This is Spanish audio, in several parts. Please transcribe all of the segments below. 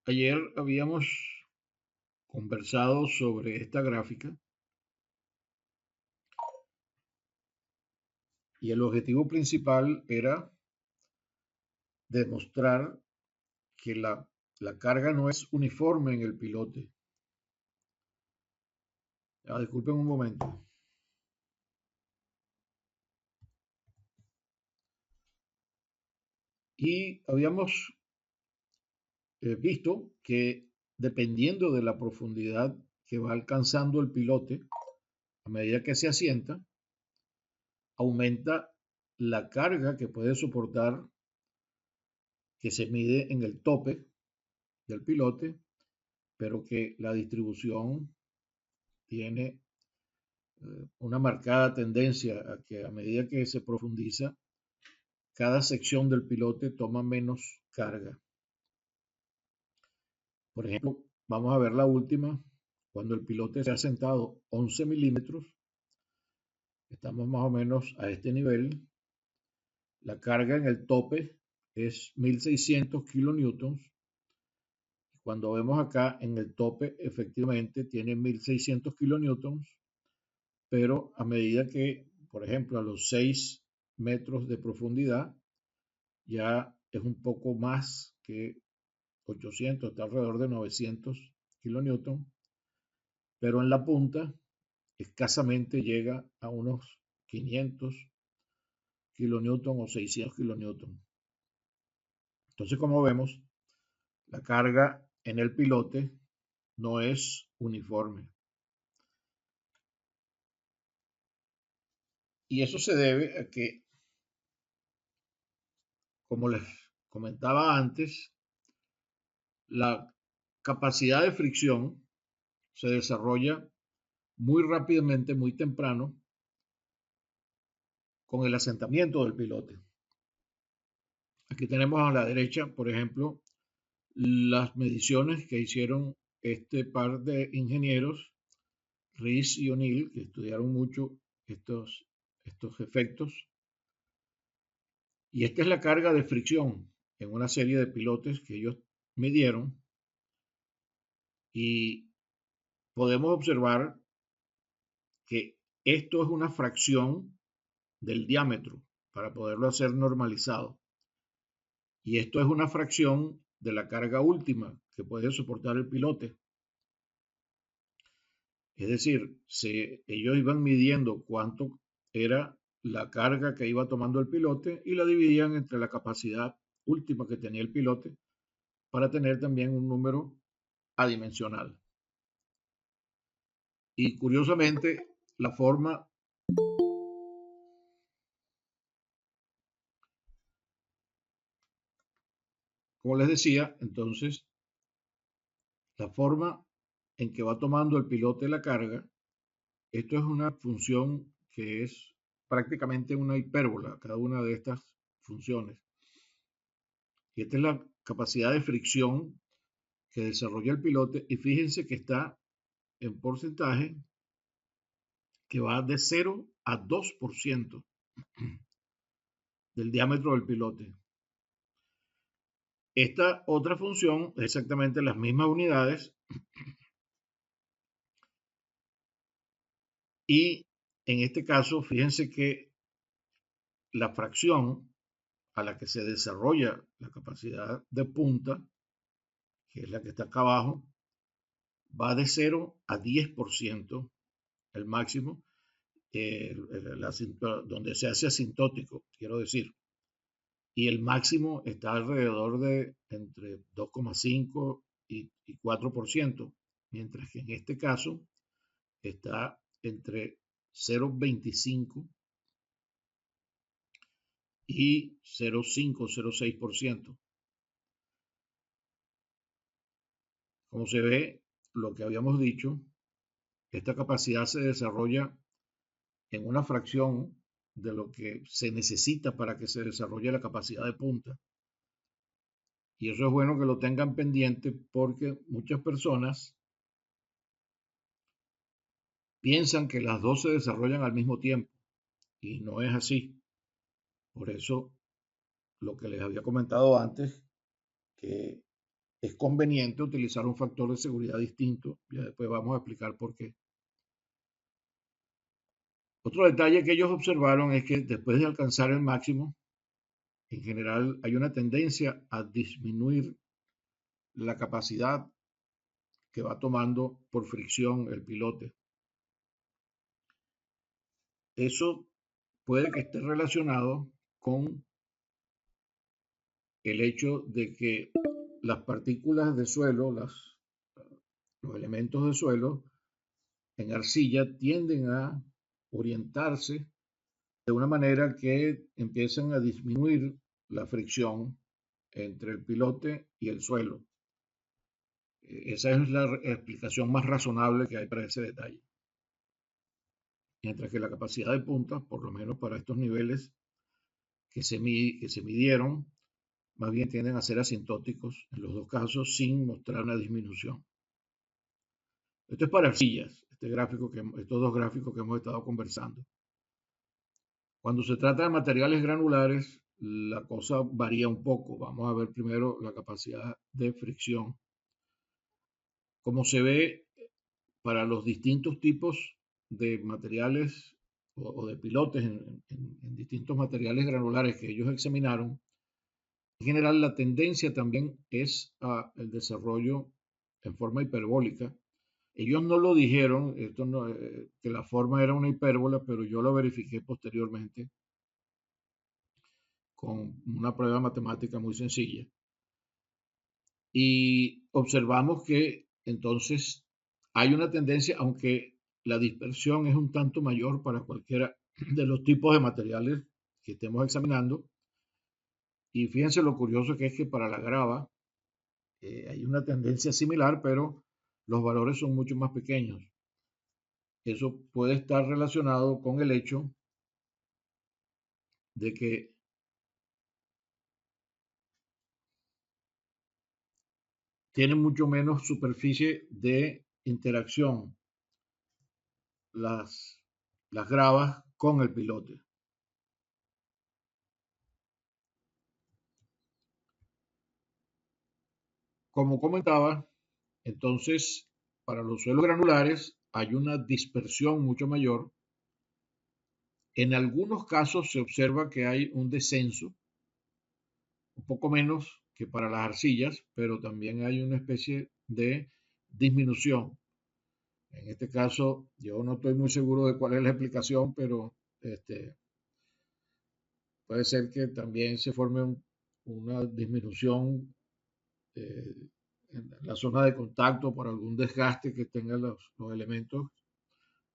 Ayer habíamos conversado sobre esta gráfica y el objetivo principal era demostrar que la carga no es uniforme en el pilote. Disculpen un momento. Y habíamos visto que dependiendo de la profundidad que va alcanzando el pilote, a medida que se asienta, aumenta la carga que puede soportar, que se mide en el tope del pilote, pero que la distribución tiene una marcada tendencia a que a medida que se profundiza, cada sección del pilote toma menos carga. Por ejemplo, vamos a ver la última, cuando el pilote se ha sentado 11 milímetros, estamos más o menos a este nivel, la carga en el tope es 1600 kilonewtons. Cuando vemos acá en el tope, efectivamente tiene 1600 kilonewtons, pero a medida que, por ejemplo, a los 6 metros de profundidad, ya es un poco más que 800, está alrededor de 900 kilonewton, pero en la punta escasamente llega a unos 500 kilonewton o 600 kilonewton. Entonces, como vemos, la carga en el pilote no es uniforme. Y eso se debe a que, como les comentaba antes, la capacidad de fricción se desarrolla muy rápidamente, muy temprano, con el asentamiento del pilote. Aquí tenemos a la derecha, por ejemplo, las mediciones que hicieron este par de ingenieros, Rees y O'Neill, que estudiaron mucho estos efectos. Y esta es la carga de fricción en una serie de pilotes que ellos midieron. Y podemos observar que esto es una fracción del diámetro para poderlo hacer normalizado. Y esto es una fracción de la carga última que puede soportar el pilote. Es decir, ellos iban midiendo cuánto era la carga que iba tomando el pilote y la dividían entre la capacidad última que tenía el pilote para tener también un número adimensional. Y curiosamente, la forma como les decía, entonces, la forma en que va tomando el pilote la carga, esto es una función que es prácticamente una hipérbola, cada una de estas funciones. Y esta es la capacidad de fricción que desarrolla el pilote. Y fíjense que está en porcentaje que va de 0 a 2% del diámetro del pilote. Esta otra función es exactamente las mismas unidades y en este caso, fíjense que la fracción a la que se desarrolla la capacidad de punta, que es la que está acá abajo, va de 0 a 10%, el máximo, donde se hace asintótico, quiero decir. Y el máximo está alrededor de entre 2,5 y 4%, mientras que en este caso está entre 0,25 y 0,5, 0,6%. Como se ve, lo que habíamos dicho, esta capacidad se desarrolla en una fracción de lo que se necesita para que se desarrolle la capacidad de punta. Y eso es bueno que lo tengan pendiente porque muchas personas piensan que las dos se desarrollan al mismo tiempo y no es así. Por eso lo que les había comentado antes, que es conveniente utilizar un factor de seguridad distinto. Ya después vamos a explicar por qué. Otro detalle que ellos observaron es que después de alcanzar el máximo, en general hay una tendencia a disminuir la capacidad que va tomando por fricción el pilote. Eso puede que esté relacionado con el hecho de que las partículas de suelo, los elementos de suelo en arcilla tienden a orientarse de una manera que empiezan a disminuir la fricción entre el pilote y el suelo. Esa es la explicación más razonable que hay para ese detalle. Mientras que la capacidad de punta, por lo menos para estos niveles que se midieron, más bien tienden a ser asintóticos en los dos casos sin mostrar una disminución. Esto es para arcillas, estos dos gráficos que hemos estado conversando. Cuando se trata de materiales granulares, la cosa varía un poco. Vamos a ver primero la capacidad de fricción. Como se ve, para los distintos tipos de materiales o de pilotes en distintos materiales granulares que ellos examinaron, en general la tendencia también es el desarrollo en forma hiperbólica. Ellos no lo dijeron, que la forma era una hipérbola, pero yo lo verifiqué posteriormente con una prueba matemática muy sencilla. Y observamos que entonces hay una tendencia, aunque la dispersión es un tanto mayor para cualquiera de los tipos de materiales que estemos examinando. Y fíjense lo curioso que es que para la grava hay una tendencia similar, pero los valores son mucho más pequeños. Eso puede estar relacionado con el hecho de que tienen mucho menos superficie de interacción las, las gravas con el pilote. Como comentaba, entonces para los suelos granulares hay una dispersión mucho mayor. En algunos casos se observa que hay un descenso, un poco menos que para las arcillas, pero también hay una especie de disminución. En este caso, yo no estoy muy seguro de cuál es la explicación, pero puede ser que también se forme una disminución en la zona de contacto por algún desgaste que tengan los elementos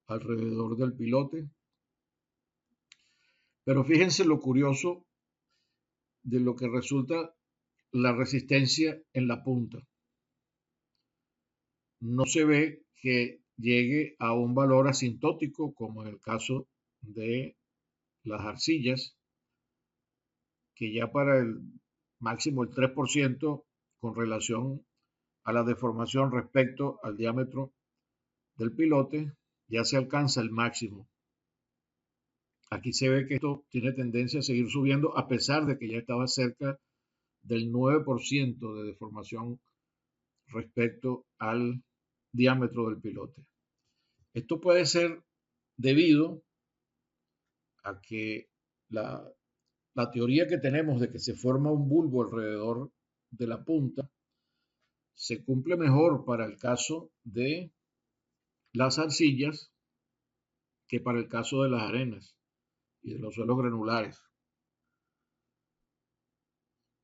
alrededor del pilote. Pero fíjense lo curioso de lo que resulta la resistencia en la punta. No se ve que llegue a un valor asintótico como en el caso de las arcillas, que ya para el máximo el 3% con relación a la deformación respecto al diámetro del pilote, ya se alcanza el máximo. Aquí se ve que esto tiene tendencia a seguir subiendo a pesar de que ya estaba cerca del 9% de deformación respecto al diámetro del pilote. Esto puede ser debido a que la teoría que tenemos de que se forma un bulbo alrededor de la punta se cumple mejor para el caso de las arcillas que para el caso de las arenas y de los suelos granulares.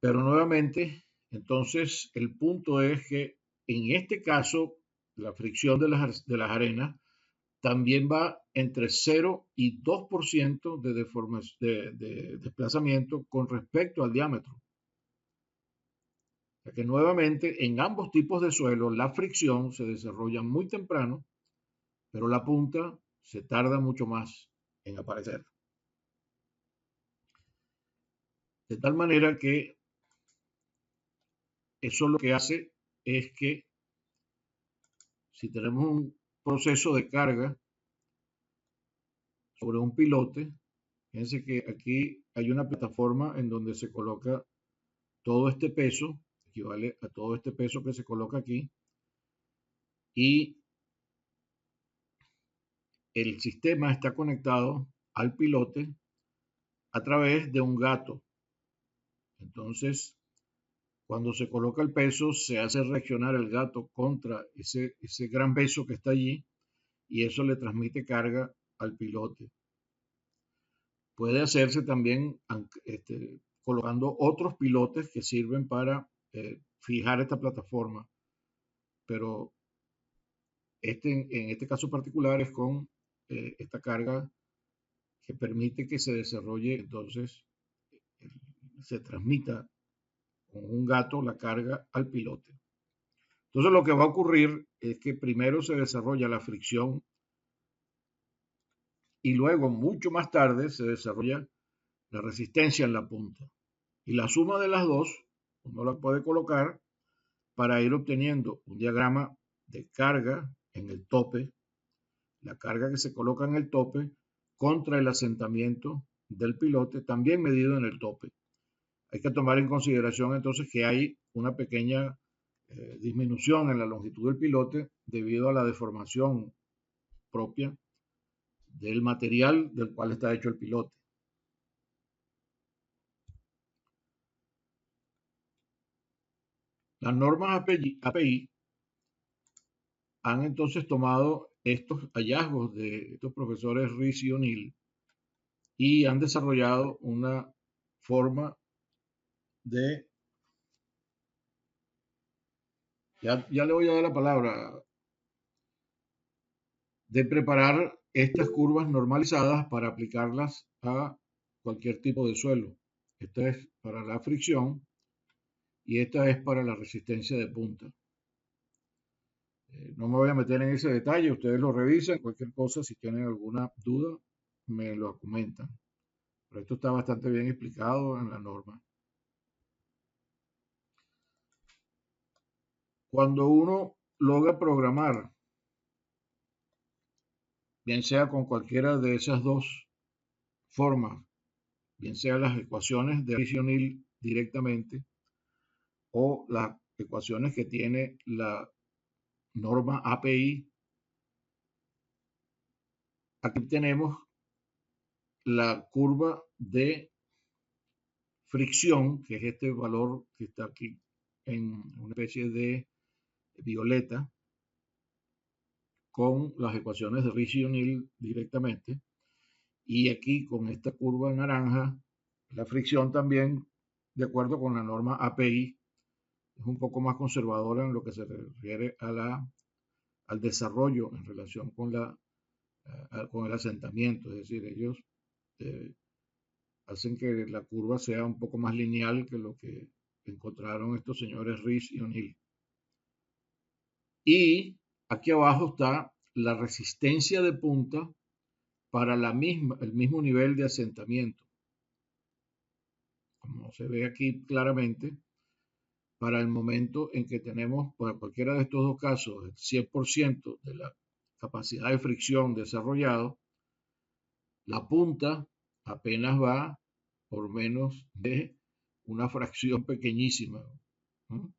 Pero nuevamente, entonces el punto es que en este caso la fricción de las arenas también va entre 0 y 2% de desplazamiento con respecto al diámetro. O sea que nuevamente en ambos tipos de suelo la fricción se desarrolla muy temprano, pero la punta se tarda mucho más en aparecer. De tal manera que eso lo que hace es que si tenemos un proceso de carga sobre un pilote, fíjense que aquí hay una plataforma en donde se coloca todo este peso. equivale a todo este peso que se coloca aquí, y el sistema está conectado al pilote a través de un gato. Entonces, cuando se coloca el peso, se hace reaccionar el gato contra ese gran peso que está allí, y eso le transmite carga al pilote. Puede hacerse también colocando otros pilotes que sirven para fijar esta plataforma, pero en este caso particular es con esta carga que permite que se desarrolle, entonces se transmita con un gato la carga al pilote. Entonces lo que va a ocurrir es que primero se desarrolla la fricción y luego, mucho más tarde, se desarrolla la resistencia en la punta. Y la suma de las dos uno la puede colocar para ir obteniendo un diagrama de carga en el tope, la carga que se coloca en el tope contra el asentamiento del pilote, también medido en el tope. Hay que tomar en consideración entonces que hay una pequeña disminución en la longitud del pilote debido a la deformación propia del material del cual está hecho el pilote. Las normas API han entonces tomado estos hallazgos de estos profesores Rees y O'Neill y han desarrollado una forma de, ya le voy a dar la palabra, de preparar estas curvas normalizadas para aplicarlas a cualquier tipo de suelo. Esta es para la fricción y esta es para la resistencia de punta. No me voy a meter en ese detalle, ustedes lo revisan, cualquier cosa, si tienen alguna duda, me lo comentan. Pero esto está bastante bien explicado en la norma. Cuando uno logra programar, bien sea con cualquiera de esas dos formas, bien sea las ecuaciones de Rees directamente o las ecuaciones que tiene la norma API, aquí tenemos la curva de fricción, que es este valor que está aquí en una especie de violeta, con las ecuaciones de Rees y O'Neill directamente, y aquí con esta curva naranja, la fricción también, de acuerdo con la norma API, es un poco más conservadora en lo que se refiere al desarrollo en relación con el asentamiento, es decir, ellos eh, hacen que la curva sea un poco más lineal que lo que encontraron estos señores Rees y O'Neill. Y aquí abajo está la resistencia de punta para el mismo nivel de asentamiento. Como se ve aquí claramente, para el momento en que tenemos, para cualquiera de estos dos casos, el 100% de la capacidad de fricción desarrollado, la punta apenas va por menos de una fracción pequeñísima, ¿no?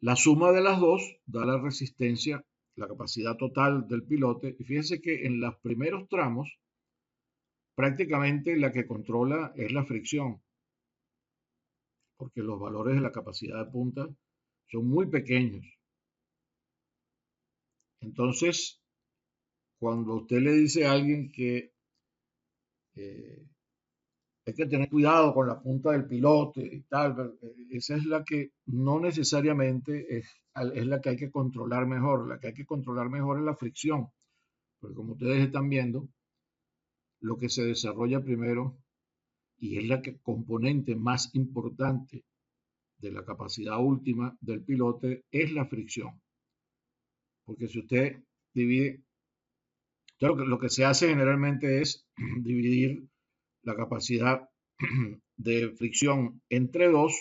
La suma de las dos da la resistencia, la capacidad total del pilote. Y fíjense que en los primeros tramos, prácticamente la que controla es la fricción, porque los valores de la capacidad de punta son muy pequeños. Entonces, cuando usted le dice a alguien que hay que tener cuidado con la punta del pilote y tal, esa es la que no necesariamente es la que hay que controlar mejor. La que hay que controlar mejor es la fricción, porque como ustedes están viendo, lo que se desarrolla primero y es la componente más importante de la capacidad última del pilote es la fricción. Porque si usted divide, lo que se hace generalmente es dividir la capacidad de fricción entre dos.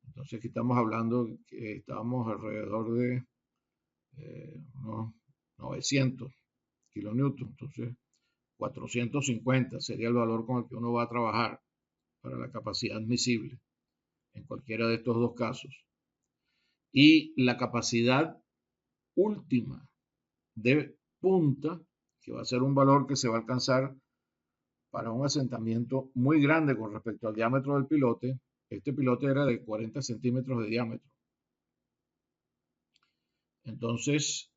Entonces aquí estamos hablando que estamos alrededor de unos 900 kilonewtons. Entonces 450 sería el valor con el que uno va a trabajar para la capacidad admisible. en cualquiera de estos dos casos. Y la capacidad última de punta, que va a ser un valor que se va a alcanzar para un asentamiento muy grande con respecto al diámetro del pilote. Este pilote era de 40 centímetros de diámetro. Entonces,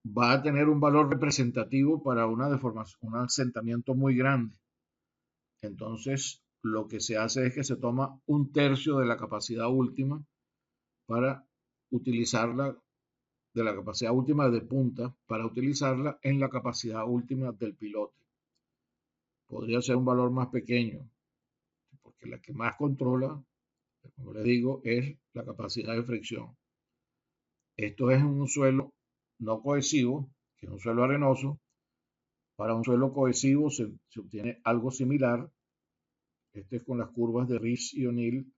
va a tener un valor representativo para una deformación, un asentamiento muy grande. Entonces, lo que se hace es que se toma un tercio de la capacidad última para utilizarla, de la capacidad última de punta, para utilizarla en la capacidad última del pilote. Podría ser un valor más pequeño, porque la que más controla, como les digo, es la capacidad de fricción. Esto es un suelo no cohesivo, que es un suelo arenoso. Para un suelo cohesivo se obtiene algo similar. Este es con las curvas de Rice y O'Neill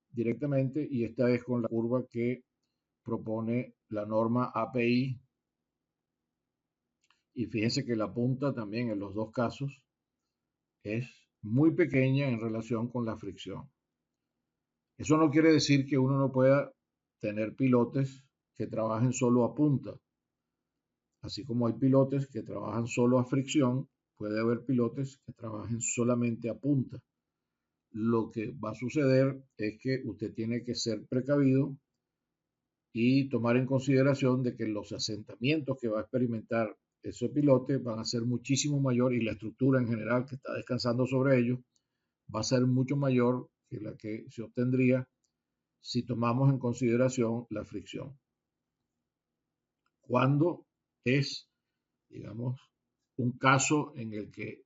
directamente, y esta es con la curva que propone la norma API. Y fíjense que la punta también en los dos casos es muy pequeña en relación con la fricción. Eso no quiere decir que uno no pueda tener pilotes que trabajen solo a punta. Así como hay pilotes que trabajan solo a fricción, puede haber pilotes que trabajen solamente a punta. Lo que va a suceder es que usted tiene que ser precavido y tomar en consideración de que los asentamientos que va a experimentar ese pilote van a ser muchísimo mayor, y la estructura en general que está descansando sobre ellos va a ser mucho mayor que la que se obtendría si tomamos en consideración la fricción. Cuando es, digamos, un caso en el que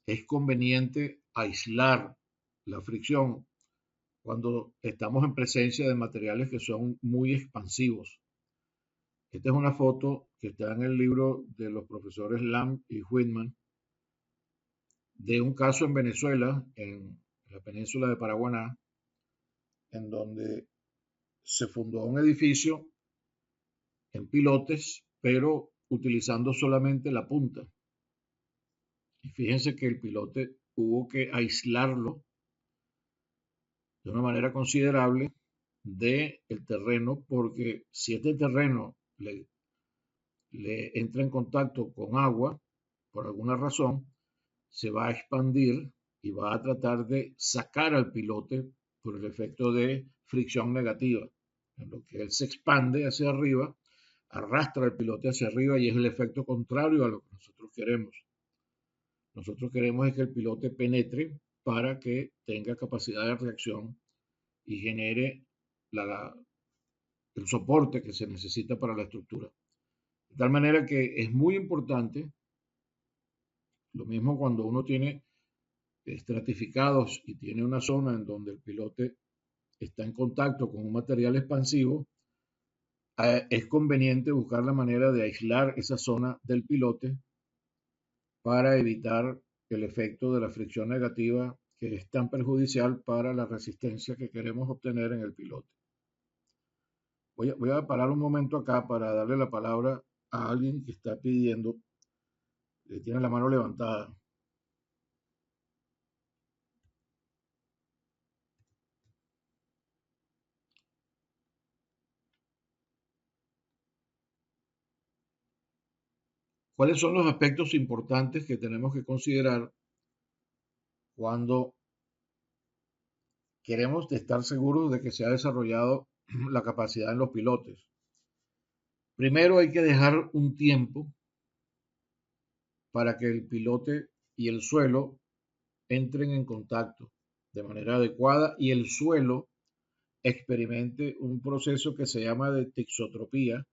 es conveniente aislar la fricción, cuando estamos en presencia de materiales que son muy expansivos. Esta es una foto que está en el libro de los profesores Lam y Whitman, de un caso en Venezuela, en la península de Paraguaná, en donde se fundó un edificio en pilotes, pero utilizando solamente la punta. Y fíjense que el pilote hubo que aislarlo de una manera considerable del terreno, porque si este terreno le entra en contacto con agua, por alguna razón, se va a expandir y va a tratar de sacar al pilote por el efecto de fricción negativa. En lo que él se expande hacia arriba, arrastra el pilote hacia arriba, y es el efecto contrario a lo que nosotros queremos. Nosotros queremos es que el pilote penetre para que tenga capacidad de reacción y genere el soporte que se necesita para la estructura. De tal manera que es muy importante, lo mismo cuando uno tiene estratificados y tiene una zona en donde el pilote está en contacto con un material expansivo, es conveniente buscar la manera de aislar esa zona del pilote para evitar el efecto de la fricción negativa, que es tan perjudicial para la resistencia que queremos obtener en el pilote. Voy a parar un momento acá para darle la palabra a alguien que está pidiendo, que tiene la mano levantada. ¿Cuáles son los aspectos importantes que tenemos que considerar cuando queremos estar seguros de que se ha desarrollado la capacidad en los pilotes? Primero, hay que dejar un tiempo para que el pilote y el suelo entren en contacto de manera adecuada y el suelo experimente un proceso que se llama de tixotropía.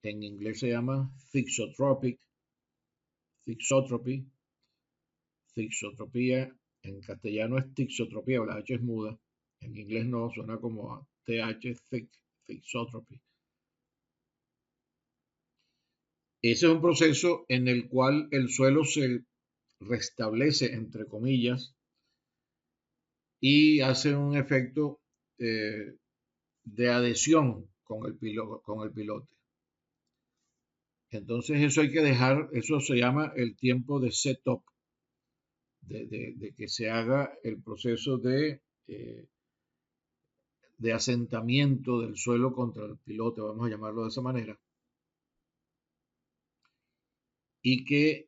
En inglés se llama thixotropy. Tixotropía, en castellano es tixotropía, la H es muda. En inglés no, suena como TH, thixotropy. Ese es un proceso en el cual el suelo se restablece, entre comillas, y hace un efecto de adhesión con el pilote. Entonces eso hay que dejar, eso se llama el tiempo de setup. de que se haga el proceso de asentamiento del suelo contra el pilote, vamos a llamarlo de esa manera, y que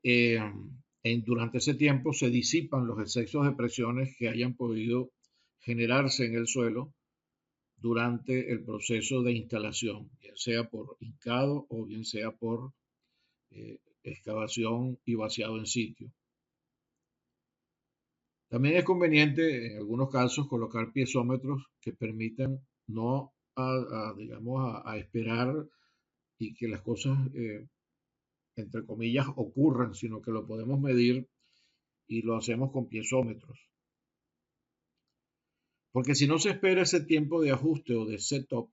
durante ese tiempo se disipan los excesos de presiones que hayan podido generarse en el suelo durante el proceso de instalación, bien sea por hincado o bien sea por excavación y vaciado en sitio. También es conveniente en algunos casos colocar piezómetros que permitan no digamos, a esperar y que las cosas, entre comillas, ocurran, sino que lo podemos medir y lo hacemos con piezómetros. Porque si no se espera ese tiempo de ajuste o de setup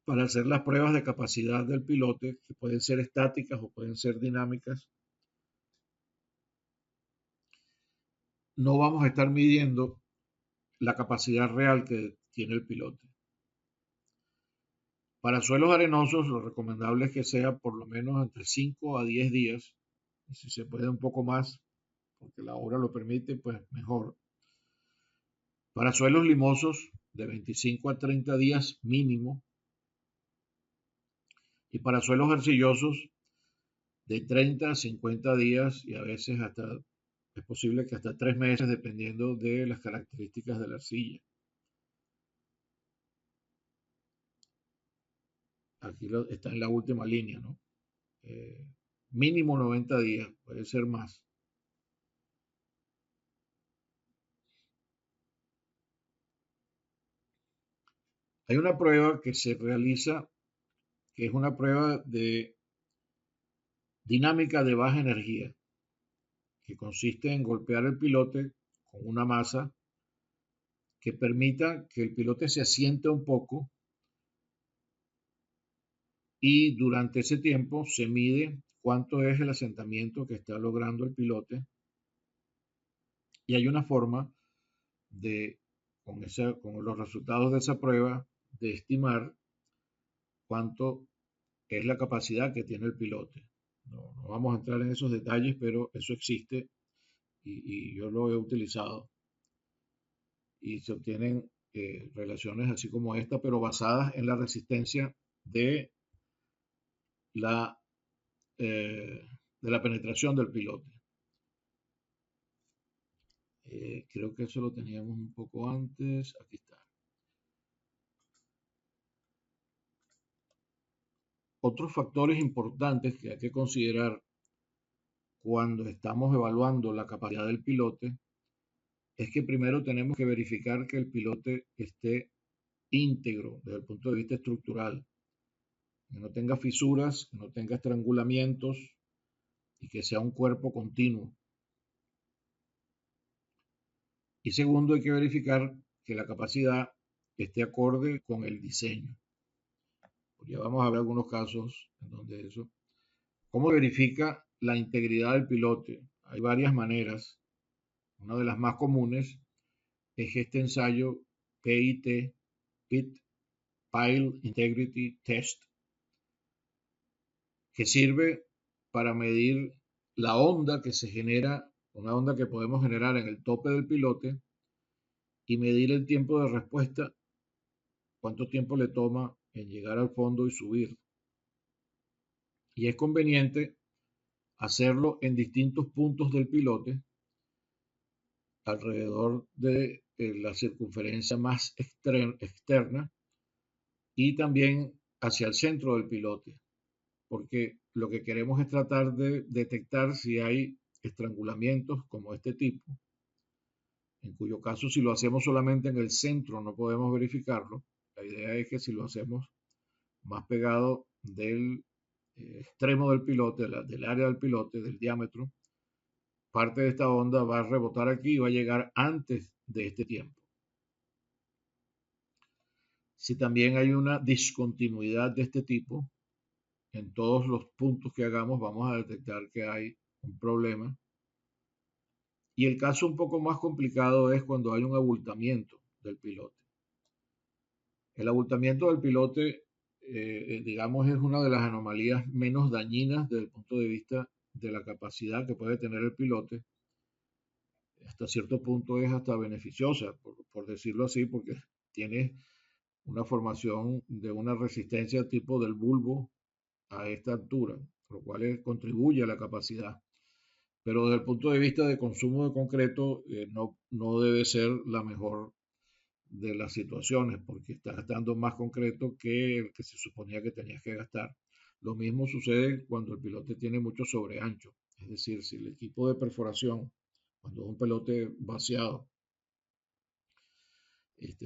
para hacer las pruebas de capacidad del pilote, que pueden ser estáticas o pueden ser dinámicas, no vamos a estar midiendo la capacidad real que tiene el pilote. Para suelos arenosos, lo recomendable es que sea por lo menos entre 5 a 10 días, y si se puede un poco más, porque la obra lo permite, pues mejor. Para suelos limosos, de 25 a 30 días mínimo, y para suelos arcillosos, de 30 a 50 días y a veces hasta, es posible que hasta 3 meses, dependiendo de las características de la arcilla. Aquí está en la última línea, ¿no? Mínimo 90 días, puede ser más. Hay una prueba que se realiza, que es una prueba de dinámica de baja energía, que consiste en golpear el pilote con una masa que permita que el pilote se asiente un poco, y durante ese tiempo se mide cuánto es el asentamiento que está logrando el pilote, y hay una forma de, con los resultados de esa prueba, de estimar cuánto es la capacidad que tiene el pilote. No vamos a entrar en esos detalles, pero eso existe y yo lo he utilizado. Y se obtienen relaciones así como esta, pero basadas en la resistencia de la, de la penetración del pilote. Creo que eso lo teníamos un poco antes. Aquí está. Otros factores importantes que hay que considerar cuando estamos evaluando la capacidad del pilote es que primero tenemos que verificar que el pilote esté íntegro desde el punto de vista estructural, que no tenga fisuras, que no tenga estrangulamientos y que sea un cuerpo continuo. Y segundo, hay que verificar que la capacidad esté acorde con el diseño. Ya vamos a ver algunos casos en donde eso. ¿Cómo verifica la integridad del pilote? Hay varias maneras. Una de las más comunes es este ensayo PIT, Pit Pile Integrity Test, que sirve para medir la onda que se genera, una onda que podemos generar en el tope del pilote, y medir el tiempo de respuesta, cuánto tiempo le toma en llegar al fondo y subir. Y es conveniente hacerlo en distintos puntos del pilote, alrededor de la circunferencia más externa, y también hacia el centro del pilote, porque lo que queremos es tratar de detectar si hay estrangulamientos como este tipo, en cuyo caso si lo hacemos solamente en el centro no podemos verificarlo. La idea es que si lo hacemos más pegado del extremo del pilote, del área del pilote, del diámetro, parte de esta onda va a rebotar aquí y va a llegar antes de este tiempo. Si también hay una discontinuidad de este tipo, en todos los puntos que hagamos vamos a detectar que hay un problema. Y el caso un poco más complicado es cuando hay un abultamiento del pilote. El abultamiento del pilote, digamos, es una de las anomalías menos dañinas desde el punto de vista de la capacidad que puede tener el pilote, hasta cierto punto es hasta beneficiosa, por decirlo así, porque tiene una formación de una resistencia tipo del bulbo a esta altura, lo cual contribuye a la capacidad. Pero desde el punto de vista de consumo de concreto, no debe ser la mejor de las situaciones, porque estás gastando más concreto que el que se suponía que tenías que gastar. Lo mismo sucede cuando el pilote tiene mucho sobreancho, es decir, si el equipo de perforación, cuando es un pelote vaciado,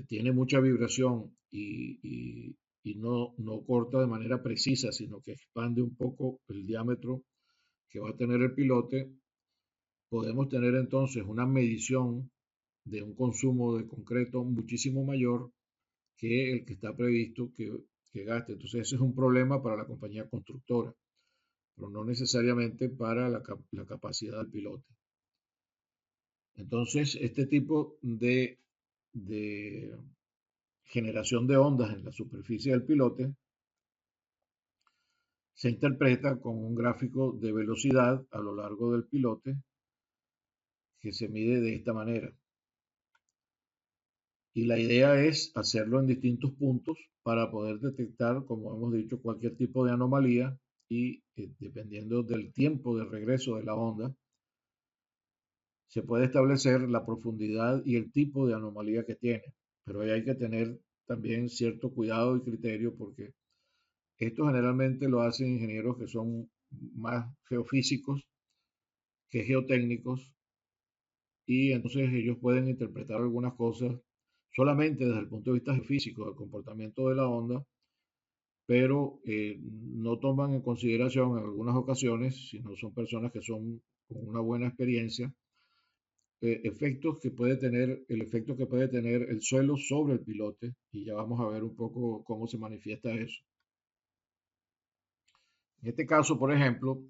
tiene mucha vibración y no corta de manera precisa, sino que expande un poco el diámetro que va a tener el pilote, podemos tener entonces una medición de un consumo de concreto muchísimo mayor que el que está previsto que gaste. Entonces ese es un problema para la compañía constructora, pero no necesariamente para la capacidad del pilote. Entonces este tipo de generación de ondas en la superficie del pilote se interpreta con un gráfico de velocidad a lo largo del pilote que se mide de esta manera. Y la idea es hacerlo en distintos puntos para poder detectar, como hemos dicho, cualquier tipo de anomalía y dependiendo del tiempo de regreso de la onda, se puede establecer la profundidad y el tipo de anomalía que tiene. Pero ahí hay que tener también cierto cuidado y criterio porque esto generalmente lo hacen ingenieros que son más geofísicos que geotécnicos y entonces ellos pueden interpretar algunas cosas solamente desde el punto de vista físico del comportamiento de la onda, pero no toman en consideración en algunas ocasiones, si no son personas que son con una buena experiencia, efectos que puede tener, el efecto que puede tener el suelo sobre el pilote, y ya vamos a ver un poco cómo se manifiesta eso. En este caso, por ejemplo,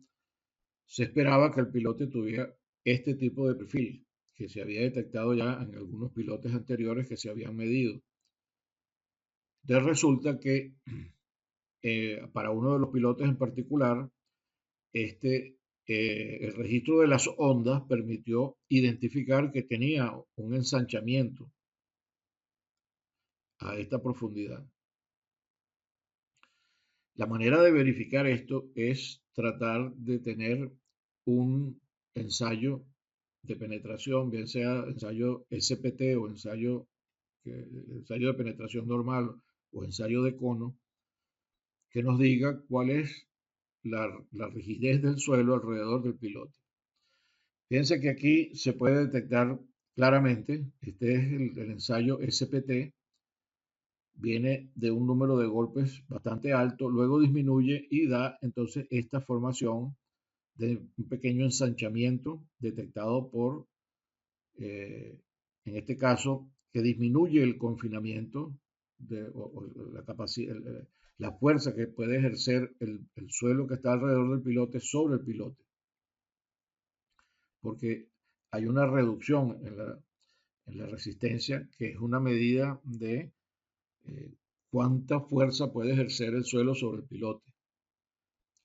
se esperaba que el pilote tuviera este tipo de perfil, que se había detectado ya en algunos pilotes anteriores que se habían medido. Entonces resulta que para uno de los pilotes en particular, el registro de las ondas permitió identificar que tenía un ensanchamiento a esta profundidad. La manera de verificar esto es tratar de tener un ensayo de penetración, bien sea ensayo SPT o ensayo de penetración normal o ensayo de cono, que nos diga cuál es la rigidez del suelo alrededor del pilote. Fíjense que aquí se puede detectar claramente, este es el ensayo SPT, viene de un número de golpes bastante alto, luego disminuye y da entonces esta formación de un pequeño ensanchamiento detectado por, en este caso, que disminuye el confinamiento o la capacidad, la fuerza que puede ejercer el suelo que está alrededor del pilote sobre el pilote, porque hay una reducción en la resistencia que es una medida de cuánta fuerza puede ejercer el suelo sobre el pilote.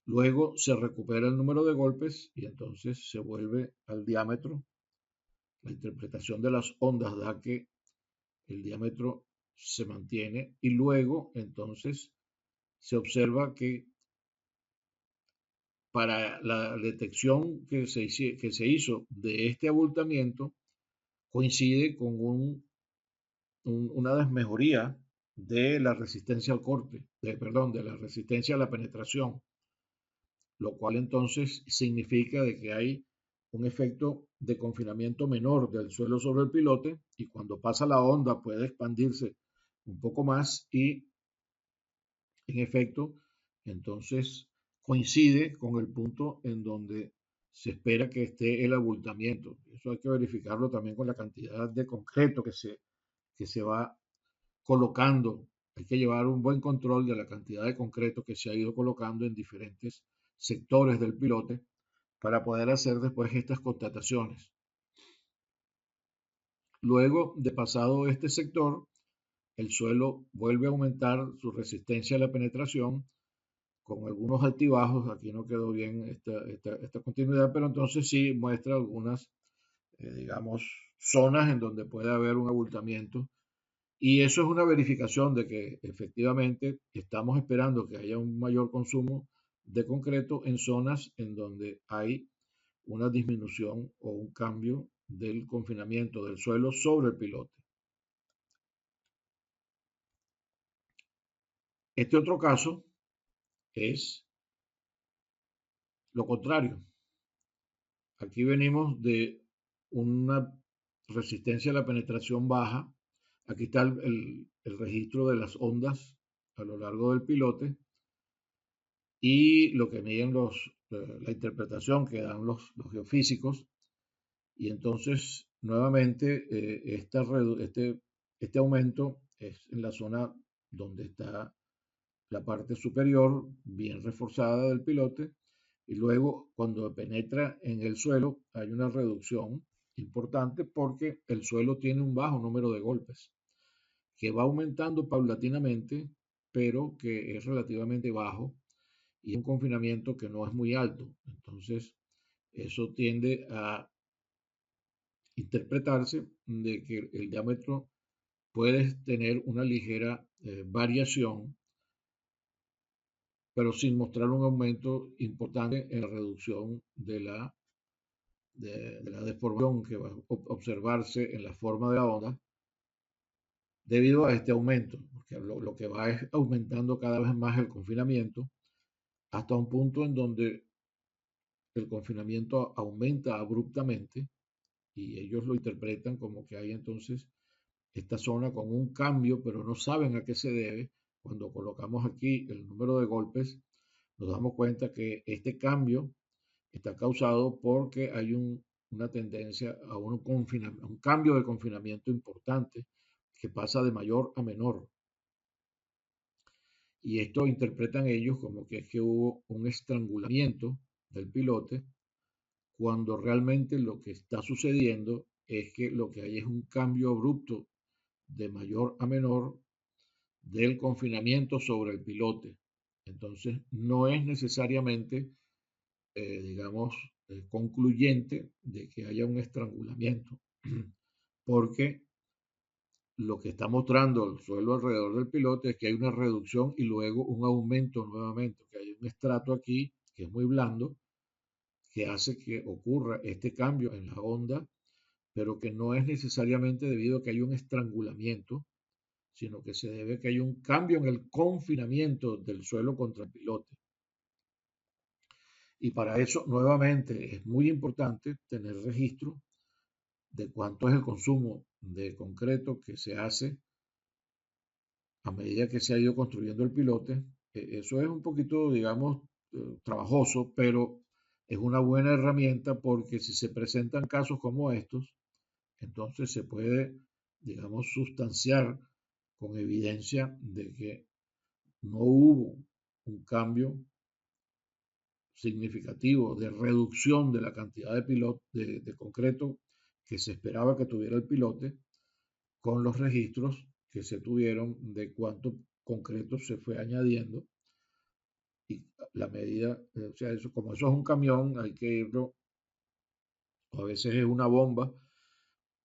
Luego se recupera el número de golpes y entonces se vuelve al diámetro. La interpretación de las ondas da que el diámetro se mantiene y luego entonces se observa que para la detección que se hizo de este abultamiento coincide con una desmejoría de la resistencia al corte, perdón, de la resistencia a la penetración, lo cual entonces significa de que hay un efecto de confinamiento menor del suelo sobre el pilote y cuando pasa la onda puede expandirse un poco más y en efecto entonces coincide con el punto en donde se espera que esté el abultamiento. Eso hay que verificarlo también con la cantidad de concreto que se va colocando. Hay que llevar un buen control de la cantidad de concreto que se ha ido colocando en diferentes sectores del pilote para poder hacer después estas constataciones. Luego de pasado este sector, el suelo vuelve a aumentar su resistencia a la penetración con algunos altibajos. Aquí no quedó bien esta continuidad, pero entonces sí muestra algunas digamos, zonas en donde puede haber un abultamiento. Y eso es una verificación de que efectivamente estamos esperando que haya un mayor consumo de concreto en zonas en donde hay una disminución o un cambio del confinamiento del suelo sobre el pilote. Este otro caso es lo contrario. Aquí venimos de una resistencia a la penetración baja. Aquí está el registro de las ondas a lo largo del pilote y lo que miden la interpretación que dan los geofísicos. Y entonces, nuevamente, este aumento es en la zona donde está la parte superior bien reforzada del pilote y luego cuando penetra en el suelo hay una reducción importante porque el suelo tiene un bajo número de golpes que va aumentando paulatinamente pero que es relativamente bajo y un confinamiento que no es muy alto. Entonces, eso tiende a interpretarse de que el diámetro puede tener una ligera variación pero sin mostrar un aumento importante en la reducción de la deformación que va a observarse en la forma de la onda debido a este aumento, porque lo que va es aumentando cada vez más el confinamiento hasta un punto en donde el confinamiento aumenta abruptamente y ellos lo interpretan como que hay entonces esta zona con un cambio, pero no saben a qué se debe. Cuando colocamos aquí el número de golpes, nos damos cuenta que este cambio está causado porque hay una tendencia a un cambio de confinamiento importante que pasa de mayor a menor. Y esto interpretan ellos como que es que hubo un estrangulamiento del pilote, cuando realmente lo que está sucediendo es que lo que hay es un cambio abrupto de mayor a menor del confinamiento sobre el pilote. Entonces, no es necesariamente digamos, concluyente de que haya un estrangulamiento, porque lo que está mostrando el suelo alrededor del pilote es que hay una reducción y luego un aumento nuevamente, que hay un estrato aquí que es muy blando, que hace que ocurra este cambio en la onda, pero que no es necesariamente debido a que hay un estrangulamiento, sino que se debe a que hay un cambio en el confinamiento del suelo contra el pilote. Y para eso, nuevamente, es muy importante tener registro de cuánto es el consumo de concreto que se hace a medida que se ha ido construyendo el pilote. Eso es un poquito, digamos, trabajoso, pero es una buena herramienta porque si se presentan casos como estos, entonces se puede, digamos, sustanciar con evidencia de que no hubo un cambio significativo de reducción de la cantidad de concreto que se esperaba que tuviera el pilote con los registros que se tuvieron de cuánto concreto se fue añadiendo y la medida, o sea, eso, como eso es un camión, hay que irlo, o a veces es una bomba,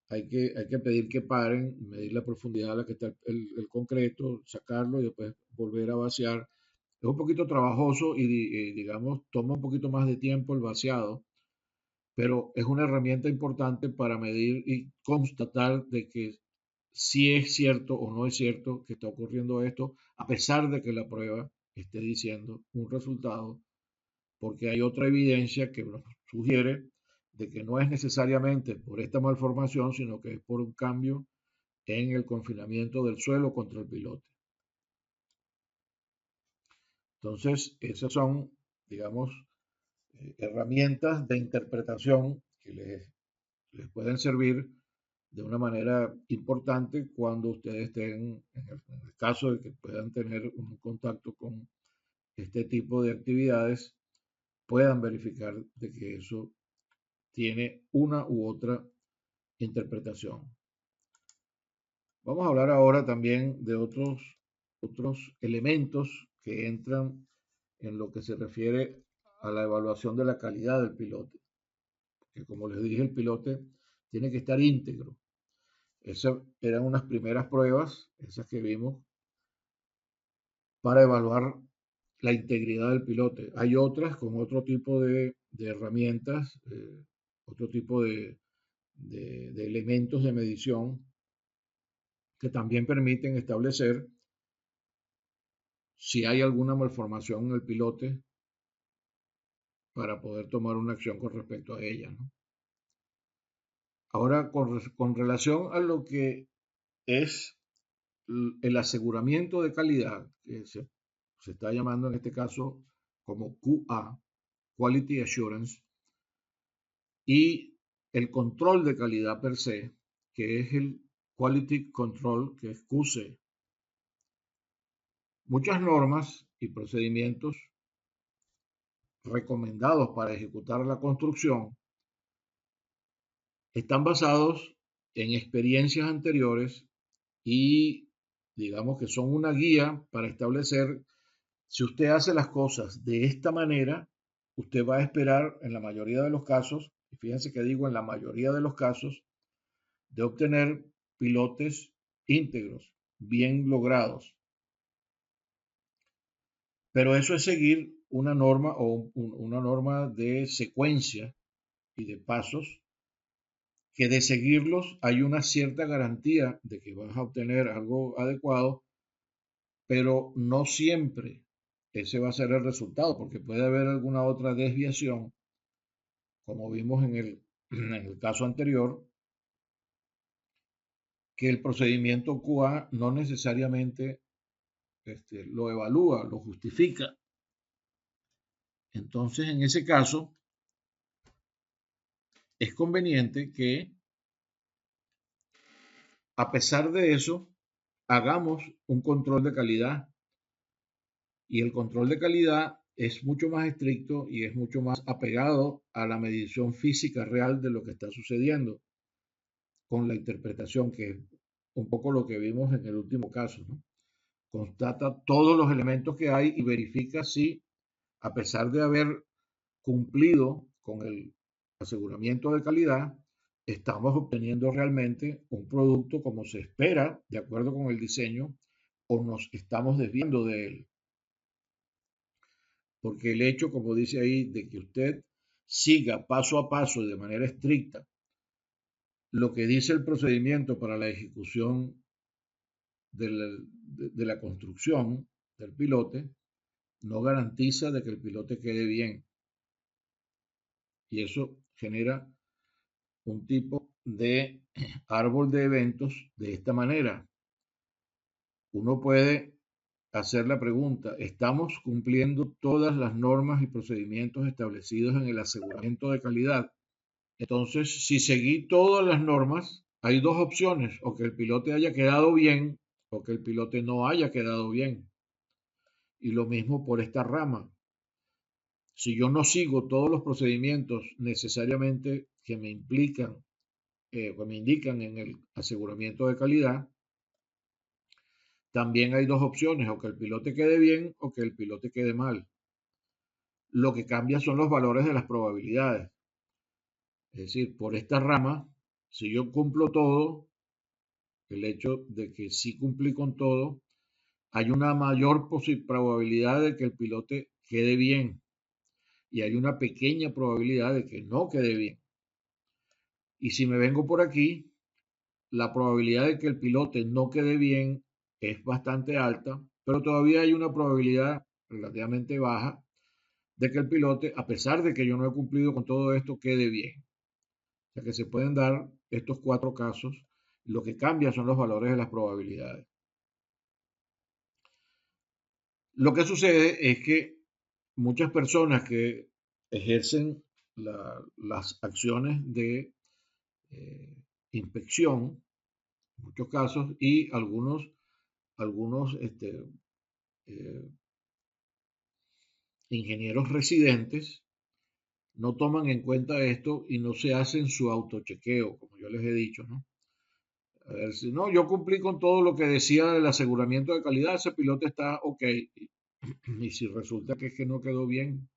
hay que pedir que paren, medir la profundidad a la que está el concreto, sacarlo y después volver a vaciar. Es un poquito trabajoso y digamos, toma un poquito más de tiempo el vaciado, pero es una herramienta importante para medir y constatar de que si es cierto o no es cierto que está ocurriendo esto, a pesar de que la prueba esté diciendo un resultado, porque hay otra evidencia que nos sugiere de que no es necesariamente por esta malformación, sino que es por un cambio en el confinamiento del suelo contra el pilote. Entonces, esas son, digamos, herramientas de interpretación que les pueden servir de una manera importante cuando ustedes estén, en el caso de que puedan tener un contacto con este tipo de actividades, puedan verificar de que eso tiene una u otra interpretación. Vamos a hablar ahora también de otros elementos que entran en lo que se refiere a la evaluación de la calidad del pilote. Que como les dije, el pilote tiene que estar íntegro. Esas eran unas primeras pruebas, esas que vimos, para evaluar la integridad del pilote. Hay otras con otro tipo de herramientas, otro tipo de elementos de medición que también permiten establecer si hay alguna malformación en el pilote para poder tomar una acción con respecto a ella, ¿no? Ahora, con relación a lo que es el aseguramiento de calidad, que se está llamando en este caso como QA, Quality Assurance, y el control de calidad per se, que es el Quality Control, que es QC. Muchas normas y procedimientos recomendados para ejecutar la construcción están basados en experiencias anteriores y digamos que son una guía para establecer si usted hace las cosas de esta manera, usted va a esperar en la mayoría de los casos, y fíjense que digo en la mayoría de los casos, de obtener pilotes íntegros, bien logrados. Pero eso es seguir una norma o una norma de secuencia y de pasos que de seguirlos hay una cierta garantía de que vas a obtener algo adecuado, pero no siempre ese va a ser el resultado, porque puede haber alguna otra desviación, como vimos en el caso anterior, que el procedimiento QA no necesariamente lo evalúa, lo justifica. Entonces, en ese caso, es conveniente que, a pesar de eso, hagamos un control de calidad. Y el control de calidad es mucho más estricto y es mucho más apegado a la medición física real de lo que está sucediendo con la interpretación, que es un poco lo que vimos en el último caso, ¿no? Constata todos los elementos que hay y verifica si, a pesar de haber cumplido con el aseguramiento de calidad, estamos obteniendo realmente un producto como se espera, de acuerdo con el diseño, o nos estamos desviando de él. Porque el hecho, como dice ahí, de que usted siga paso a paso y de manera estricta lo que dice el procedimiento para la ejecución de la construcción del pilote, no garantiza de que el pilote quede bien. Y eso genera un tipo de árbol de eventos de esta manera. Uno puede hacer la pregunta, ¿estamos cumpliendo todas las normas y procedimientos establecidos en el aseguramiento de calidad? Entonces, si seguí todas las normas, hay dos opciones, o que el pilote haya quedado bien o que el pilote no haya quedado bien. Y lo mismo por esta rama. Si yo no sigo todos los procedimientos necesariamente que me implican, que me indican en el aseguramiento de calidad, también hay dos opciones, o que el pilote quede bien o que el pilote quede mal. Lo que cambia son los valores de las probabilidades. Es decir, por esta rama, si yo cumplo todo, el hecho de que sí cumplí con todo, hay una mayor probabilidad de que el pilote quede bien y hay una pequeña probabilidad de que no quede bien. Y si me vengo por aquí, la probabilidad de que el pilote no quede bien es bastante alta, pero todavía hay una probabilidad relativamente baja de que el pilote, a pesar de que yo no he cumplido con todo esto, quede bien. O sea que se pueden dar estos cuatro casos. Lo que cambia son los valores de las probabilidades. Lo que sucede es que muchas personas que ejercen las acciones de eh, inspección, en muchos casos, y algunos eh, ingenieros residentes no toman en cuenta esto y no se hacen su autochequeo, como yo les he dicho, ¿no? A ver si no, yo cumplí con todo lo que decía el aseguramiento de calidad, ese piloto está ok. Y si resulta que es que no quedó bien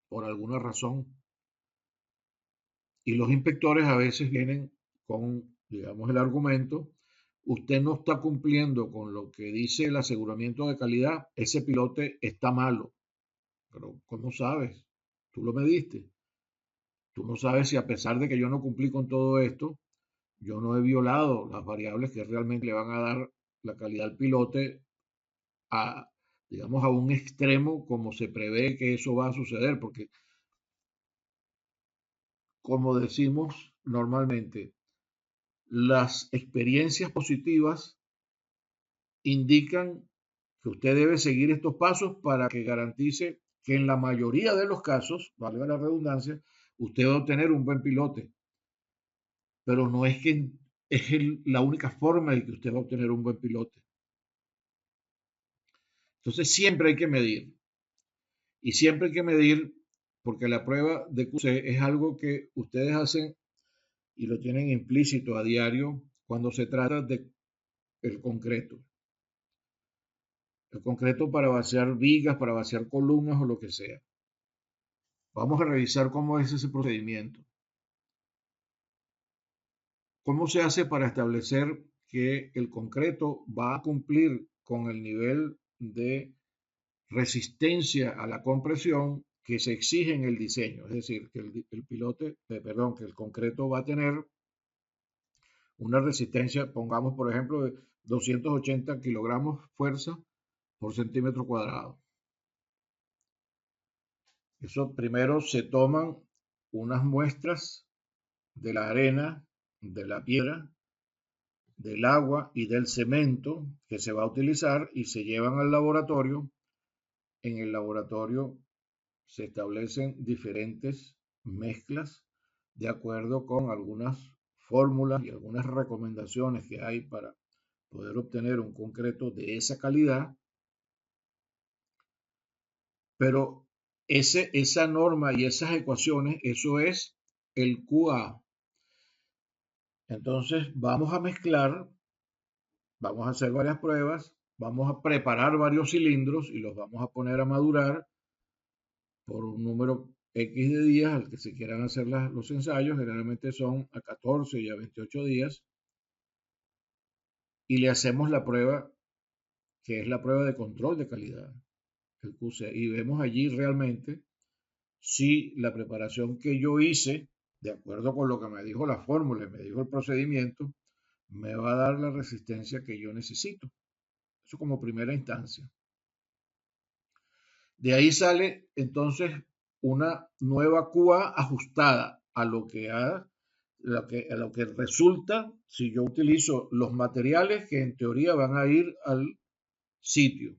por alguna razón, Y los inspectores a veces vienen con, digamos, el argumento, usted no está cumpliendo con lo que dice el aseguramiento de calidad, ese pilote está malo. Pero ¿cómo sabes? Tú lo mediste. Tú no sabes si a pesar de que yo no cumplí con todo esto, yo no he violado las variables que realmente le van a dar la calidad al pilote a, digamos, a un extremo como se prevé que eso va a suceder, porque como decimos normalmente, las experiencias positivas indican que usted debe seguir estos pasos para que garantice que en la mayoría de los casos, valga la redundancia, usted va a obtener un buen pilote. Pero no es que es la única forma de que usted va a obtener un buen pilote. Entonces siempre hay que medir. Y siempre hay que medir porque la prueba de QC es algo que ustedes hacen y lo tienen implícito a diario cuando se trata de el concreto. El concreto para vaciar vigas, para vaciar columnas o lo que sea. Vamos a revisar cómo es ese procedimiento. ¿Cómo se hace para establecer que el concreto va a cumplir con el nivel de resistencia a la compresión que se exige en el diseño? Es decir, que que el concreto va a tener una resistencia, pongamos por ejemplo, de 280 kilogramos fuerza por centímetro cuadrado. Eso primero se toman unas muestras de la arena, de la piedra, del agua y del cemento que se va a utilizar y se llevan al laboratorio. En el laboratorio se establecen diferentes mezclas de acuerdo con algunas fórmulas y algunas recomendaciones que hay para poder obtener un concreto de esa calidad, pero esa norma y esas ecuaciones, eso es el QA. Entonces vamos a mezclar, vamos a hacer varias pruebas, vamos a preparar varios cilindros y los vamos a poner a madurar por un número X de días al que se quieran hacer los ensayos, generalmente son a 14 y a 28 días, y le hacemos la prueba, que es la prueba de control de calidad, el QC, y vemos allí realmente si la preparación que yo hice, de acuerdo con lo que me dijo la fórmula y me dijo el procedimiento, me va a dar la resistencia que yo necesito. Eso como primera instancia. De ahí sale entonces una nueva QA ajustada a lo que, a lo que resulta si yo utilizo los materiales que en teoría van a ir al sitio.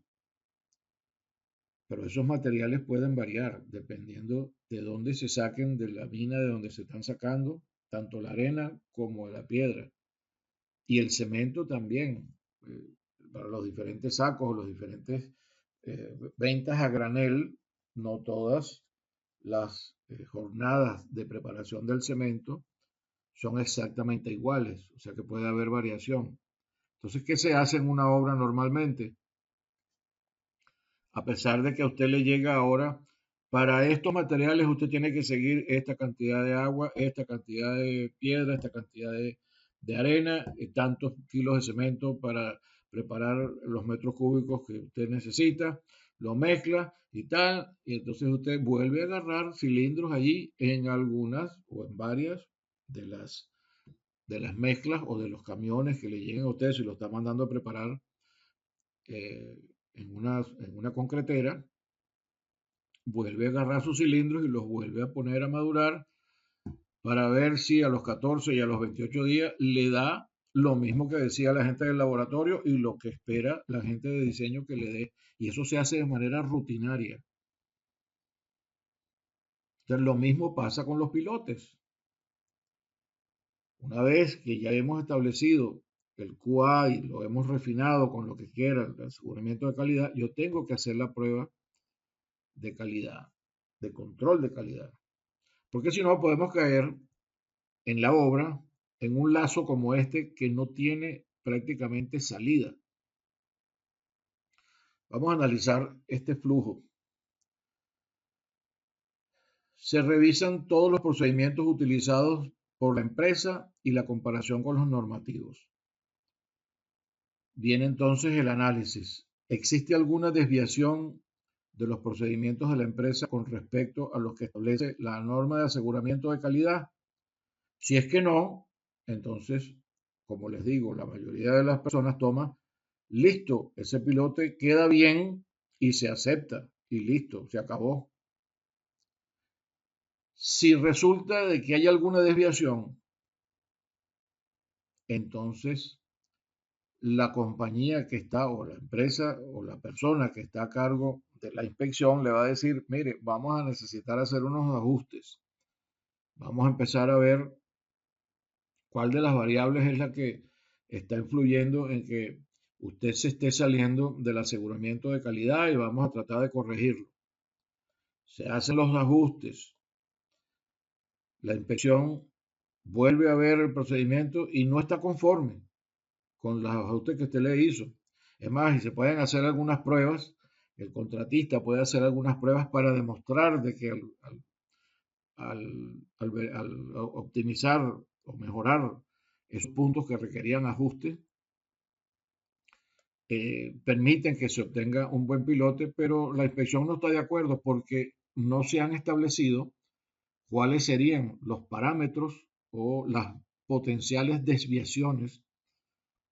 Pero esos materiales pueden variar dependiendo de dónde se saquen de la mina de donde se están sacando, tanto la arena como la piedra. Y el cemento también, para los diferentes sacos o los diferentes ventas a granel, no todas las jornadas de preparación del cemento son exactamente iguales, o sea que puede haber variación. Entonces, ¿qué se hace en una obra normalmente? A pesar de que a usted le llega ahora, para estos materiales usted tiene que seguir esta cantidad de agua, esta cantidad de piedra, esta cantidad de arena, tantos kilos de cemento para preparar los metros cúbicos que usted necesita, lo mezcla y tal, y entonces usted vuelve a agarrar cilindros allí en algunas o en varias de las mezclas o de los camiones que le lleguen a usted si lo está mandando a preparar eh, en una concretera, vuelve a agarrar sus cilindros y los vuelve a poner a madurar para ver si a los 14 y a los 28 días le da lo mismo que decía la gente del laboratorio y lo que espera la gente de diseño que le dé. Y eso se hace de manera rutinaria. Entonces, lo mismo pasa con los pilotes. Una vez que ya hemos establecido el QA y lo hemos refinado con lo que quiera, el aseguramiento de calidad, yo tengo que hacer la prueba de calidad, de control de calidad. Porque si no, podemos caer en la obra en un lazo como este que no tiene prácticamente salida. Vamos a analizar este flujo. Se revisan todos los procedimientos utilizados por la empresa y la comparación con los normativos. Viene entonces el análisis. ¿Existe alguna desviación de los procedimientos de la empresa con respecto a los que establece la norma de aseguramiento de calidad? Si es que no, entonces, como les digo, la mayoría de las personas toma, listo, ese pilote queda bien y se acepta y listo, se acabó. Si resulta de que hay alguna desviación, entonces la compañía que está o la empresa o la persona que está a cargo de la inspección le va a decir, mire, vamos a necesitar hacer unos ajustes. Vamos a empezar a ver cuál de las variables es la que está influyendo en que usted se esté saliendo del aseguramiento de calidad y vamos a tratar de corregirlo. Se hacen los ajustes, la inspección vuelve a ver el procedimiento y no está conforme con los ajustes que usted le hizo. Es más, y se pueden hacer algunas pruebas, el contratista puede hacer algunas pruebas para demostrar de que al optimizar o mejorar esos puntos que requerían ajuste, permiten que se obtenga un buen pilote, pero la inspección no está de acuerdo porque no se han establecido cuáles serían los parámetros o las potenciales desviaciones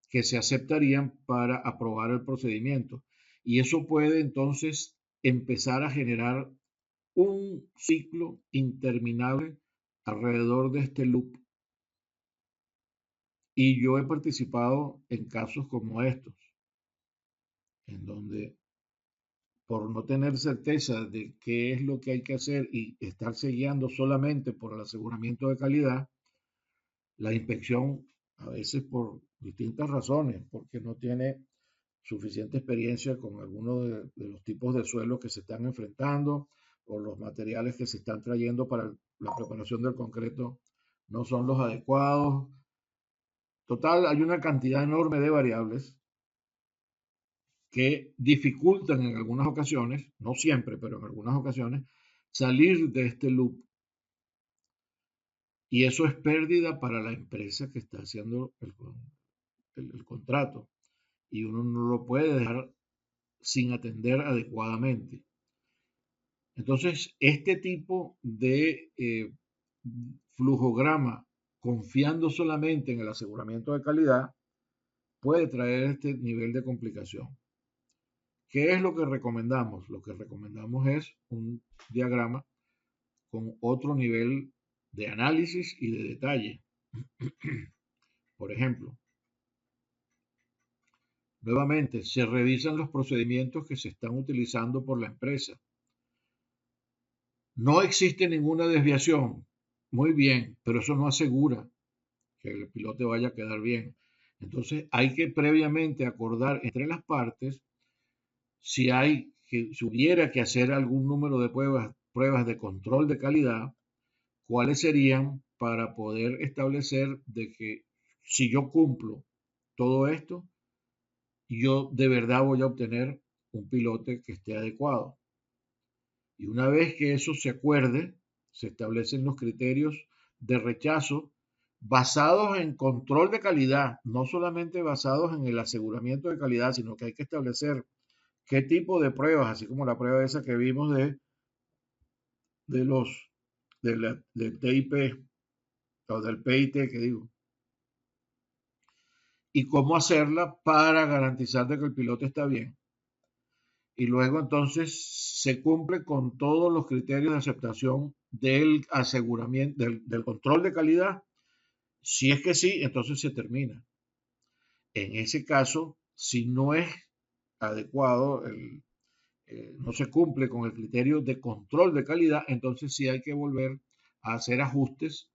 que se aceptarían para aprobar el procedimiento. Y eso puede entonces empezar a generar un ciclo interminable alrededor de este loop. Y yo he participado en casos como estos, en donde por no tener certeza de qué es lo que hay que hacer y estarse guiando solamente por el aseguramiento de calidad, la inspección, a veces por distintas razones, porque no tiene suficiente experiencia con algunos de los tipos de suelos que se están enfrentando o los materiales que se están trayendo para la preparación del concreto no son los adecuados. Total, hay una cantidad enorme de variables que dificultan en algunas ocasiones, no siempre, pero en algunas ocasiones, salir de este loop. Y eso es pérdida para la empresa que está haciendo el contrato. Y uno no lo puede dejar sin atender adecuadamente. Entonces, este tipo de flujograma, confiando solamente en el aseguramiento de calidad, puede traer este nivel de complicación. ¿Qué es lo que recomendamos? Lo que recomendamos es un diagrama con otro nivel de análisis y de detalle. Por ejemplo, nuevamente, se revisan los procedimientos que se están utilizando por la empresa. No existe ninguna desviación. Muy bien, pero eso no asegura que el pilote vaya a quedar bien. Entonces, hay que previamente acordar entre las partes si hubiera que hacer algún número de pruebas de control de calidad, cuáles serían para poder establecer de que si yo cumplo todo esto, yo de verdad voy a obtener un pilote que esté adecuado. Y una vez que eso se acuerde, se establecen los criterios de rechazo basados en control de calidad, no solamente basados en el aseguramiento de calidad, sino que hay que establecer qué tipo de pruebas, así como la prueba esa que vimos de los del TIP o del PIT, que digo, y cómo hacerla para garantizar de que el piloto está bien. Y luego entonces se cumple con todos los criterios de aceptación del aseguramiento, del control de calidad. Si es que sí, entonces se termina. En ese caso, si no es adecuado, no se cumple con el criterio de control de calidad, entonces sí hay que volver a hacer ajustes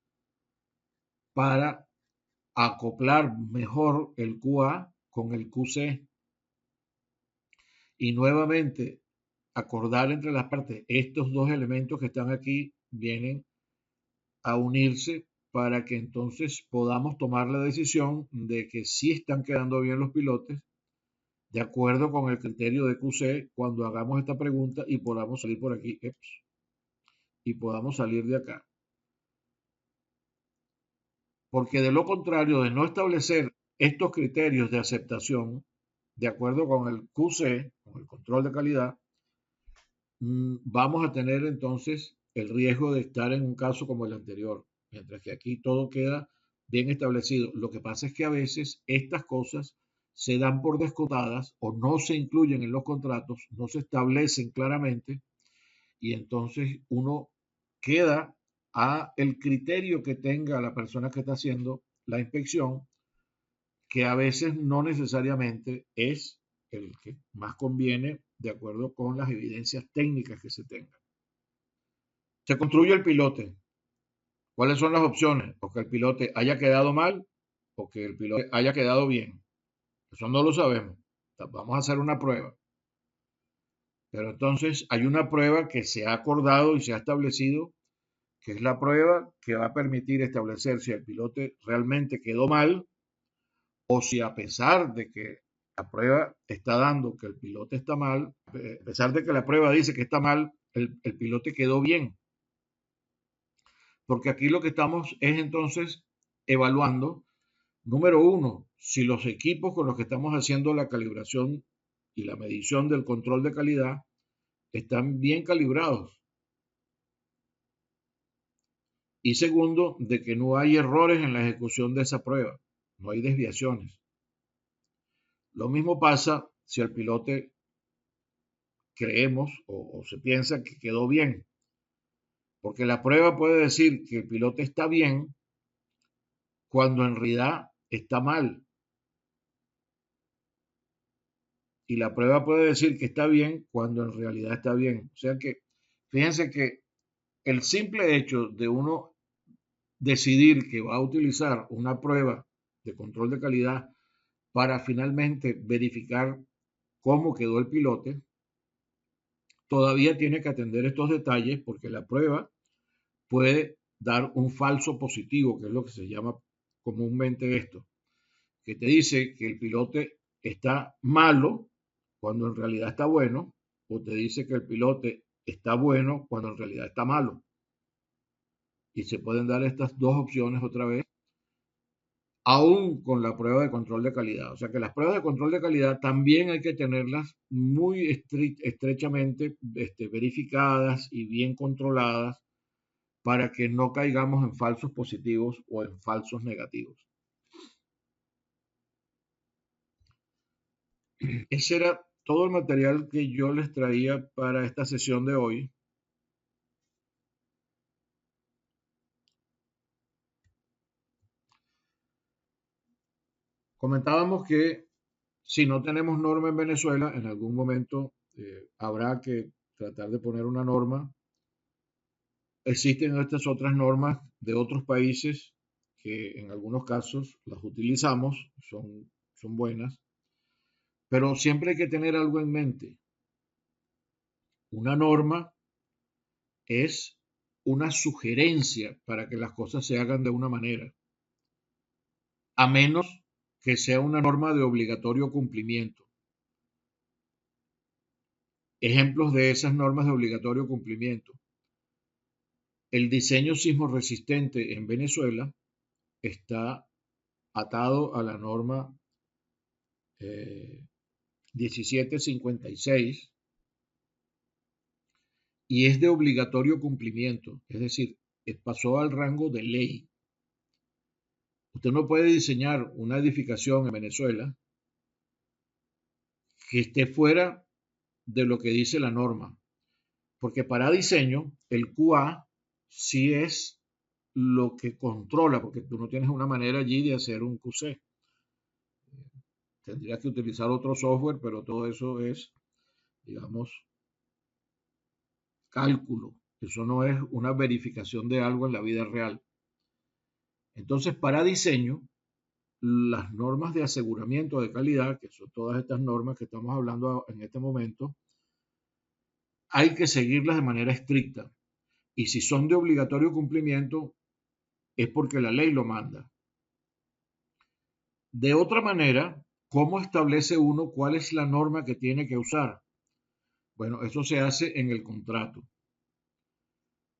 para acoplar mejor el QA con el QC y nuevamente acordar entre las partes. Estos dos elementos que están aquí vienen a unirse para que entonces podamos tomar la decisión de que sí están quedando bien los pilotes de acuerdo con el criterio de QC cuando hagamos esta pregunta y podamos salir por aquí. y podamos salir de acá. Porque de lo contrario, de no establecer estos criterios de aceptación, de acuerdo con el QC, con el control de calidad, vamos a tener entonces el riesgo de estar en un caso como el anterior, mientras que aquí todo queda bien establecido. Lo que pasa es que a veces estas cosas se dan por descontadas o no se incluyen en los contratos, no se establecen claramente y entonces uno queda a el criterio que tenga la persona que está haciendo la inspección, que a veces no necesariamente es el que más conviene de acuerdo con las evidencias técnicas que se tengan. Se construye el pilote. ¿Cuáles son las opciones? O que el pilote haya quedado mal o que el pilote haya quedado bien. Eso no lo sabemos. Vamos a hacer una prueba. Pero entonces hay una prueba que se ha acordado y se ha establecido, que es la prueba que va a permitir establecer si el pilote realmente quedó mal o si a pesar de que la prueba está dando que el pilote está mal, a pesar de que la prueba dice que está mal, el pilote quedó bien. Porque aquí lo que estamos es entonces evaluando, número uno, si los equipos con los que estamos haciendo la calibración y la medición del control de calidad están bien calibrados. Y segundo, de que no hay errores en la ejecución de esa prueba, no hay desviaciones. Lo mismo pasa si el pilote creemos o se piensa que quedó bien, porque la prueba puede decir que el pilote está bien cuando en realidad está mal. Y la prueba puede decir que está bien cuando en realidad está bien. O sea que, fíjense que el simple hecho de uno decidir que va a utilizar una prueba de control de calidad para finalmente verificar cómo quedó el pilote, todavía tiene que atender estos detalles porque la prueba puede dar un falso positivo, que es lo que se llama comúnmente esto, que te dice que el pilote está malo cuando en realidad está bueno, o te dice que el pilote está bueno cuando en realidad está malo. Y se pueden dar estas dos opciones otra vez, aún con la prueba de control de calidad. O sea que las pruebas de control de calidad también hay que tenerlas muy estrechamente verificadas y bien controladas para que no caigamos en falsos positivos o en falsos negativos. Ese era todo el material que yo les traía para esta sesión de hoy. Comentábamos que si no tenemos norma en Venezuela, en algún momento habrá que tratar de poner una norma. Existen estas otras normas de otros países que en algunos casos las utilizamos, son buenas, pero siempre hay que tener algo en mente. Una norma es una sugerencia para que las cosas se hagan de una manera, a menos que sea una norma de obligatorio cumplimiento. Ejemplos de esas normas de obligatorio cumplimiento. El diseño sismo resistente en Venezuela está atado a la norma 1756 y es de obligatorio cumplimiento, es decir, pasó al rango de ley. Usted no puede diseñar una edificación en Venezuela que esté fuera de lo que dice la norma, porque para diseño el QA sí es lo que controla, porque tú no tienes una manera allí de hacer un QC. Tendrías que utilizar otro software, pero todo eso es, digamos, cálculo. Eso no es una verificación de algo en la vida real. Entonces, para diseño, las normas de aseguramiento de calidad, que son todas estas normas que estamos hablando en este momento, hay que seguirlas de manera estricta. Y si son de obligatorio cumplimiento, es porque la ley lo manda. De otra manera, ¿cómo establece uno cuál es la norma que tiene que usar? Bueno, eso se hace en el contrato.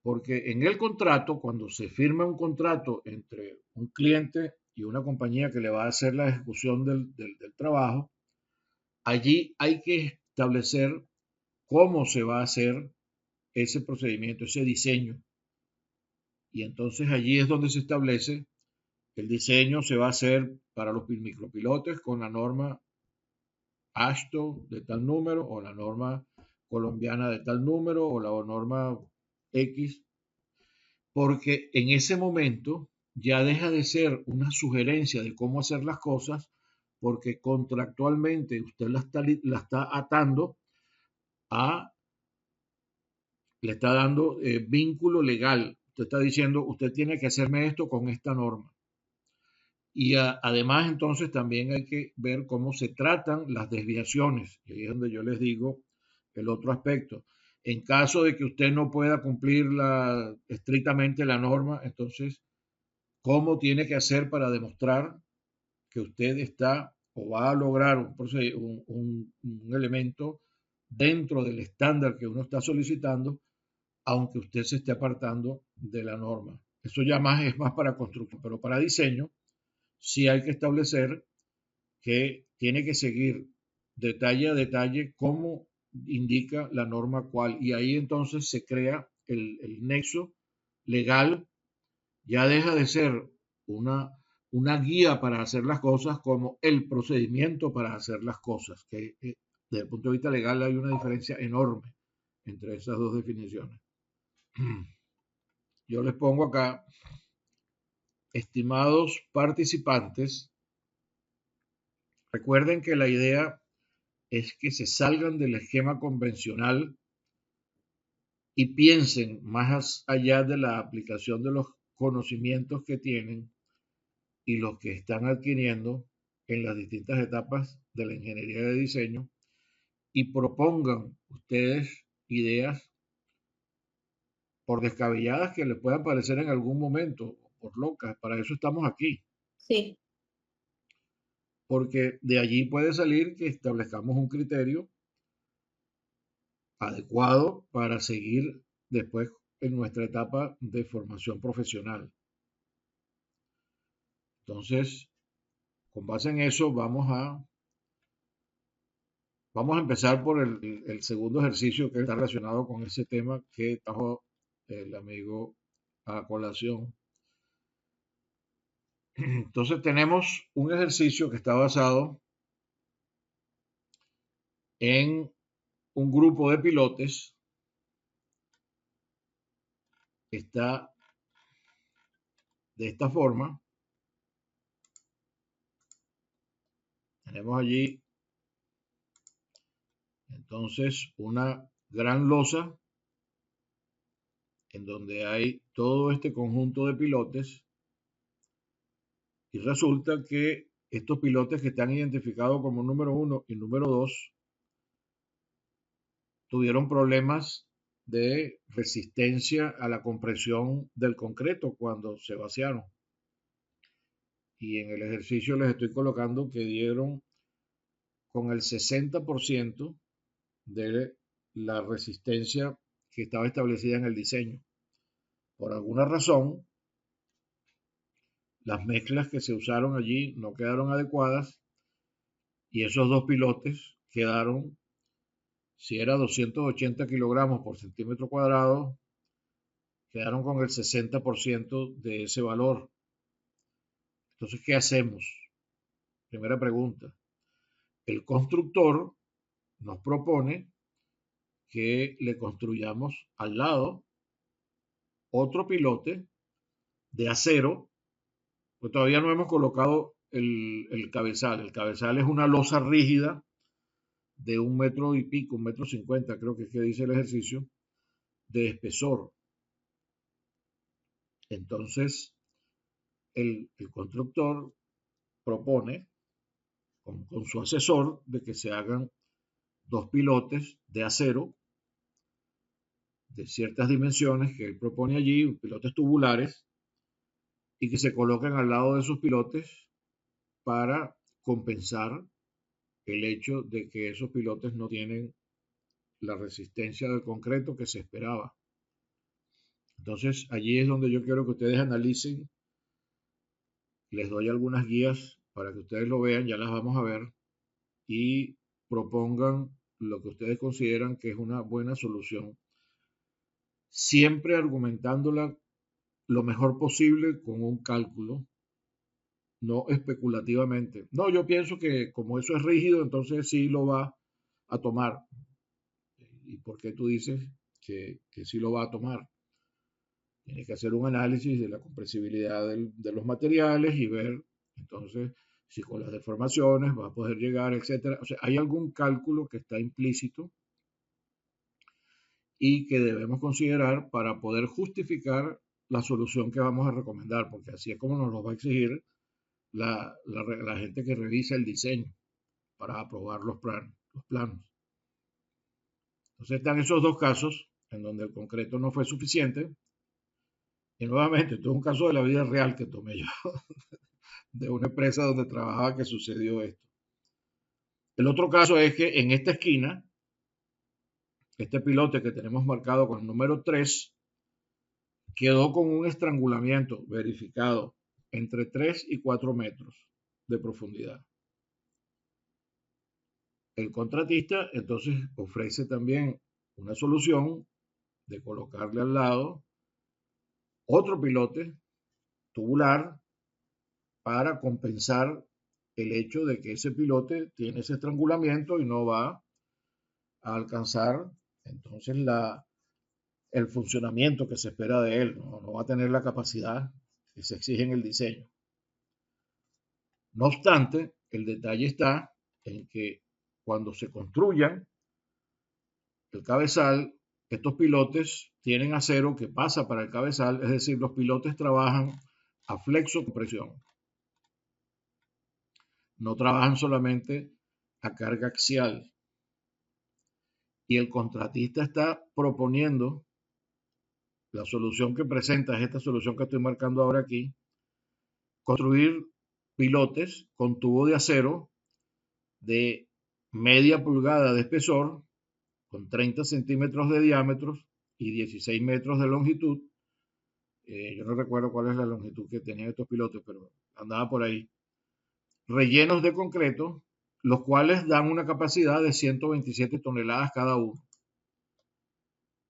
porque en el contrato, cuando se firma un contrato entre un cliente y una compañía que le va a hacer la ejecución del trabajo, allí hay que establecer cómo se va a hacer ese procedimiento, ese diseño. Y entonces allí es donde se establece el diseño se va a hacer para los micropilotes con la norma AASHTO de tal número o la norma colombiana de tal número o la norma X, porque en ese momento ya deja de ser una sugerencia de cómo hacer las cosas, porque contractualmente usted la está atando a, le está dando vínculo legal. Usted está diciendo, usted tiene que hacerme esto con esta norma. Y además entonces también hay que ver cómo se tratan las desviaciones. Y ahí es donde yo les digo el otro aspecto. En caso de que usted no pueda cumplir estrictamente la norma, entonces, ¿cómo tiene que hacer para demostrar que usted está o va a lograr un elemento dentro del estándar que uno está solicitando, aunque usted se esté apartando de la norma? Eso ya más es más para construcción, pero para diseño sí hay que establecer que tiene que seguir detalle a detalle cómo indica la norma cual. Y ahí entonces se crea el nexo legal, ya deja de ser una guía para hacer las cosas como el procedimiento para hacer las cosas, que desde el punto de vista legal hay una diferencia enorme entre esas dos definiciones. Yo les pongo acá, estimados participantes, recuerden que la idea es que se salgan del esquema convencional y piensen más allá de la aplicación de los conocimientos que tienen y los que están adquiriendo en las distintas etapas de la ingeniería de diseño y propongan ustedes ideas por descabelladas que les puedan parecer en algún momento, por locas. Para eso estamos aquí, Sí, porque de allí puede salir que establezcamos un criterio adecuado para seguir después en nuestra etapa de formación profesional. Entonces, con base en eso, vamos a empezar por el segundo ejercicio que está relacionado con ese tema que trajo el amigo a colación. Entonces, tenemos un ejercicio que está basado en un grupo de pilotes que está de esta forma. Tenemos allí entonces una gran losa en donde hay todo este conjunto de pilotes y resulta que estos pilotes que están identificados como número 1 y número 2 tuvieron problemas de resistencia a la compresión del concreto cuando se vaciaron. Y en el ejercicio les estoy colocando que dieron con el 60% de la resistencia que estaba establecida en el diseño. Por alguna razón, las mezclas que se usaron allí no quedaron adecuadas y esos dos pilotes quedaron, si era 280 kilogramos por centímetro cuadrado, quedaron con el 60% de ese valor. Entonces, ¿qué hacemos? Primera pregunta. El constructor nos propone que le construyamos al lado otro pilote de acero, pues todavía no hemos colocado el cabezal. El cabezal es una losa rígida de 1 metro y pico, 1,50 m, creo que es que dice el ejercicio, de espesor. Entonces, el constructor propone con su asesor de que se hagan dos pilotes de acero de ciertas dimensiones que él propone allí, pilotes tubulares, y que se coloquen al lado de esos pilotes para compensar el hecho de que esos pilotes no tienen la resistencia del concreto que se esperaba. Entonces, allí es donde yo quiero que ustedes analicen. Les doy algunas guías para que ustedes lo vean, ya las vamos a ver, y propongan lo que ustedes consideran que es una buena solución, siempre argumentándola lo mejor posible con un cálculo, no especulativamente. No, yo pienso que como eso es rígido, entonces sí lo va a tomar. ¿Y por qué tú dices que sí lo va a tomar? Tienes que hacer un análisis de la compresibilidad de los materiales y ver, entonces, si con las deformaciones va a poder llegar, etcétera. O sea, hay algún cálculo que está implícito y que debemos considerar para poder justificar la solución que vamos a recomendar, porque así es como nos lo va a exigir la gente que revisa el diseño para aprobar los planos. Entonces están esos dos casos en donde el concreto no fue suficiente. Y nuevamente, esto es un caso de la vida real que tomé yo, de una empresa donde trabajaba que sucedió esto. El otro caso es que en esta esquina, este pilote que tenemos marcado con el número 3 quedó con un estrangulamiento verificado entre 3 y 4 metros de profundidad. El contratista entonces ofrece también una solución de colocarle al lado otro pilote tubular para compensar el hecho de que ese pilote tiene ese estrangulamiento y no va a alcanzar entonces el funcionamiento que se espera de él, no va a tener la capacidad que se exige en el diseño. No obstante, el detalle está en que cuando se construyan el cabezal, estos pilotes tienen acero que pasa para el cabezal, es decir, los pilotes trabajan a flexo compresión, no trabajan solamente a carga axial. Y el contratista está proponiendo la solución que presenta, es esta solución que estoy marcando ahora aquí, construir pilotes con tubo de acero de media pulgada de espesor, con 30 centímetros de diámetro y 16 metros de longitud. Yo no recuerdo cuál es la longitud que tenían estos pilotes, pero andaba por ahí. Rellenos de concreto, los cuales dan una capacidad de 127 toneladas cada uno.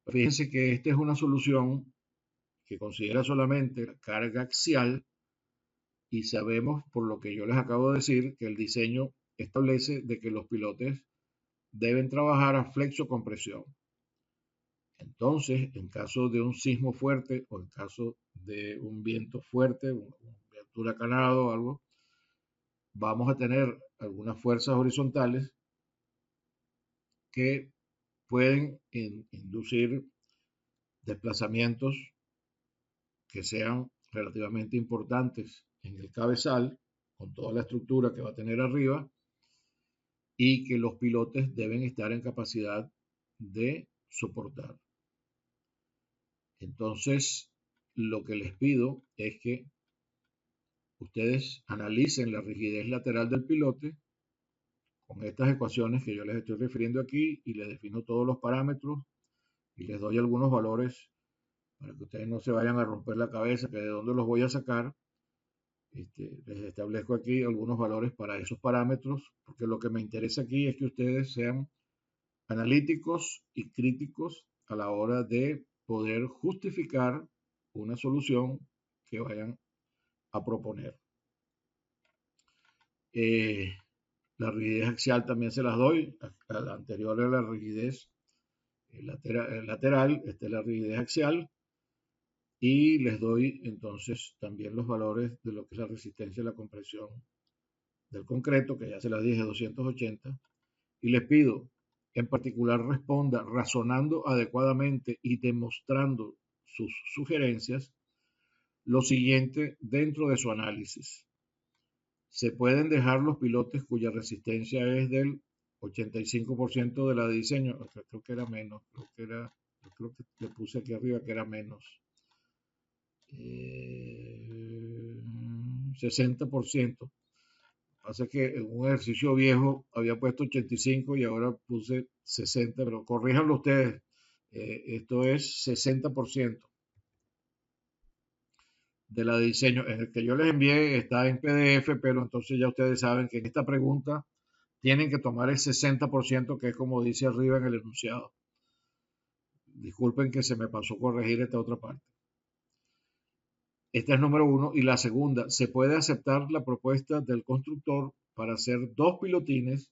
Fíjense que esta es una solución que considera solamente la carga axial y sabemos, por lo que yo les acabo de decir, que el diseño establece de que los pilotes deben trabajar a flexo-compresión. Entonces, en caso de un sismo fuerte o en caso de un viento fuerte, un viento huracanado o algo, vamos a tener algunas fuerzas horizontales que pueden inducir desplazamientos que sean relativamente importantes en el cabezal, con toda la estructura que va a tener arriba, y que los pilotes deben estar en capacidad de soportar. Entonces, lo que les pido es que ustedes analicen la rigidez lateral del pilote con estas ecuaciones que yo les estoy refiriendo aquí y les defino todos los parámetros y les doy algunos valores para que ustedes no se vayan a romper la cabeza que de dónde los voy a sacar. Les establezco aquí algunos valores para esos parámetros, porque lo que me interesa aquí es que ustedes sean analíticos y críticos a la hora de poder justificar una solución que vayan a proponer. La rigidez axial también se las doy. A la anterior era la rigidez lateral, esta es la rigidez axial. Y les doy entonces también los valores de lo que es la resistencia a la compresión del concreto, que ya se las dije, 280. Y les pido en particular responda razonando adecuadamente y demostrando sus sugerencias lo siguiente dentro de su análisis. Se pueden dejar los pilotes cuya resistencia es del 85% de la de diseño, creo que era menos, creo que le puse aquí arriba que era menos. 60%. Pasa que en un ejercicio viejo había puesto 85 y ahora puse 60, pero corríjanlo ustedes. Esto es 60%. de la de diseño. En el que yo les envié está en PDF, pero entonces ya ustedes saben que en esta pregunta tienen que tomar el 60%, que es como dice arriba en el enunciado. Disculpen que se me pasó corregir esta otra parte. Esta es número uno. Y la segunda, se puede aceptar la propuesta del constructor para hacer dos pilotines,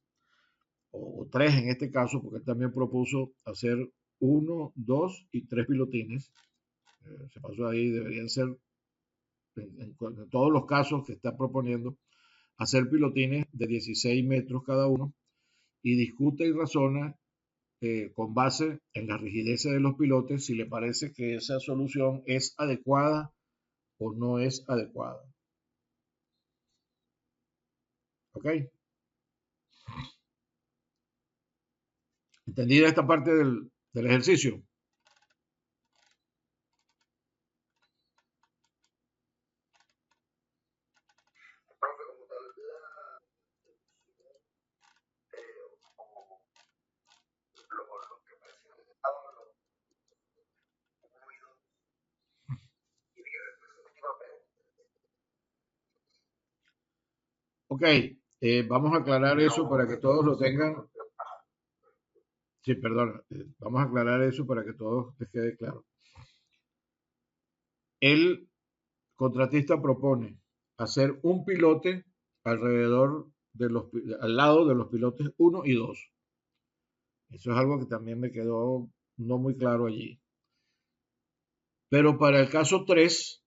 o tres en este caso, porque él también propuso hacer uno, dos y tres pilotines. Se pasó ahí, deberían ser, en todos los casos que está proponiendo, hacer pilotines de 16 metros cada uno, y discute y razona con base en la rigidez de los pilotes si le parece que esa solución es adecuada o no es adecuada. ¿Ok? ¿Entendida esta parte del ejercicio? Ok, vamos a aclarar eso para que todos lo tengan. Sí, perdón, vamos a aclarar eso para que todos les quede claro. El contratista propone hacer un pilote alrededor de al lado de los pilotes 1 y 2. Eso es algo que también me quedó no muy claro allí. Pero para el caso 3,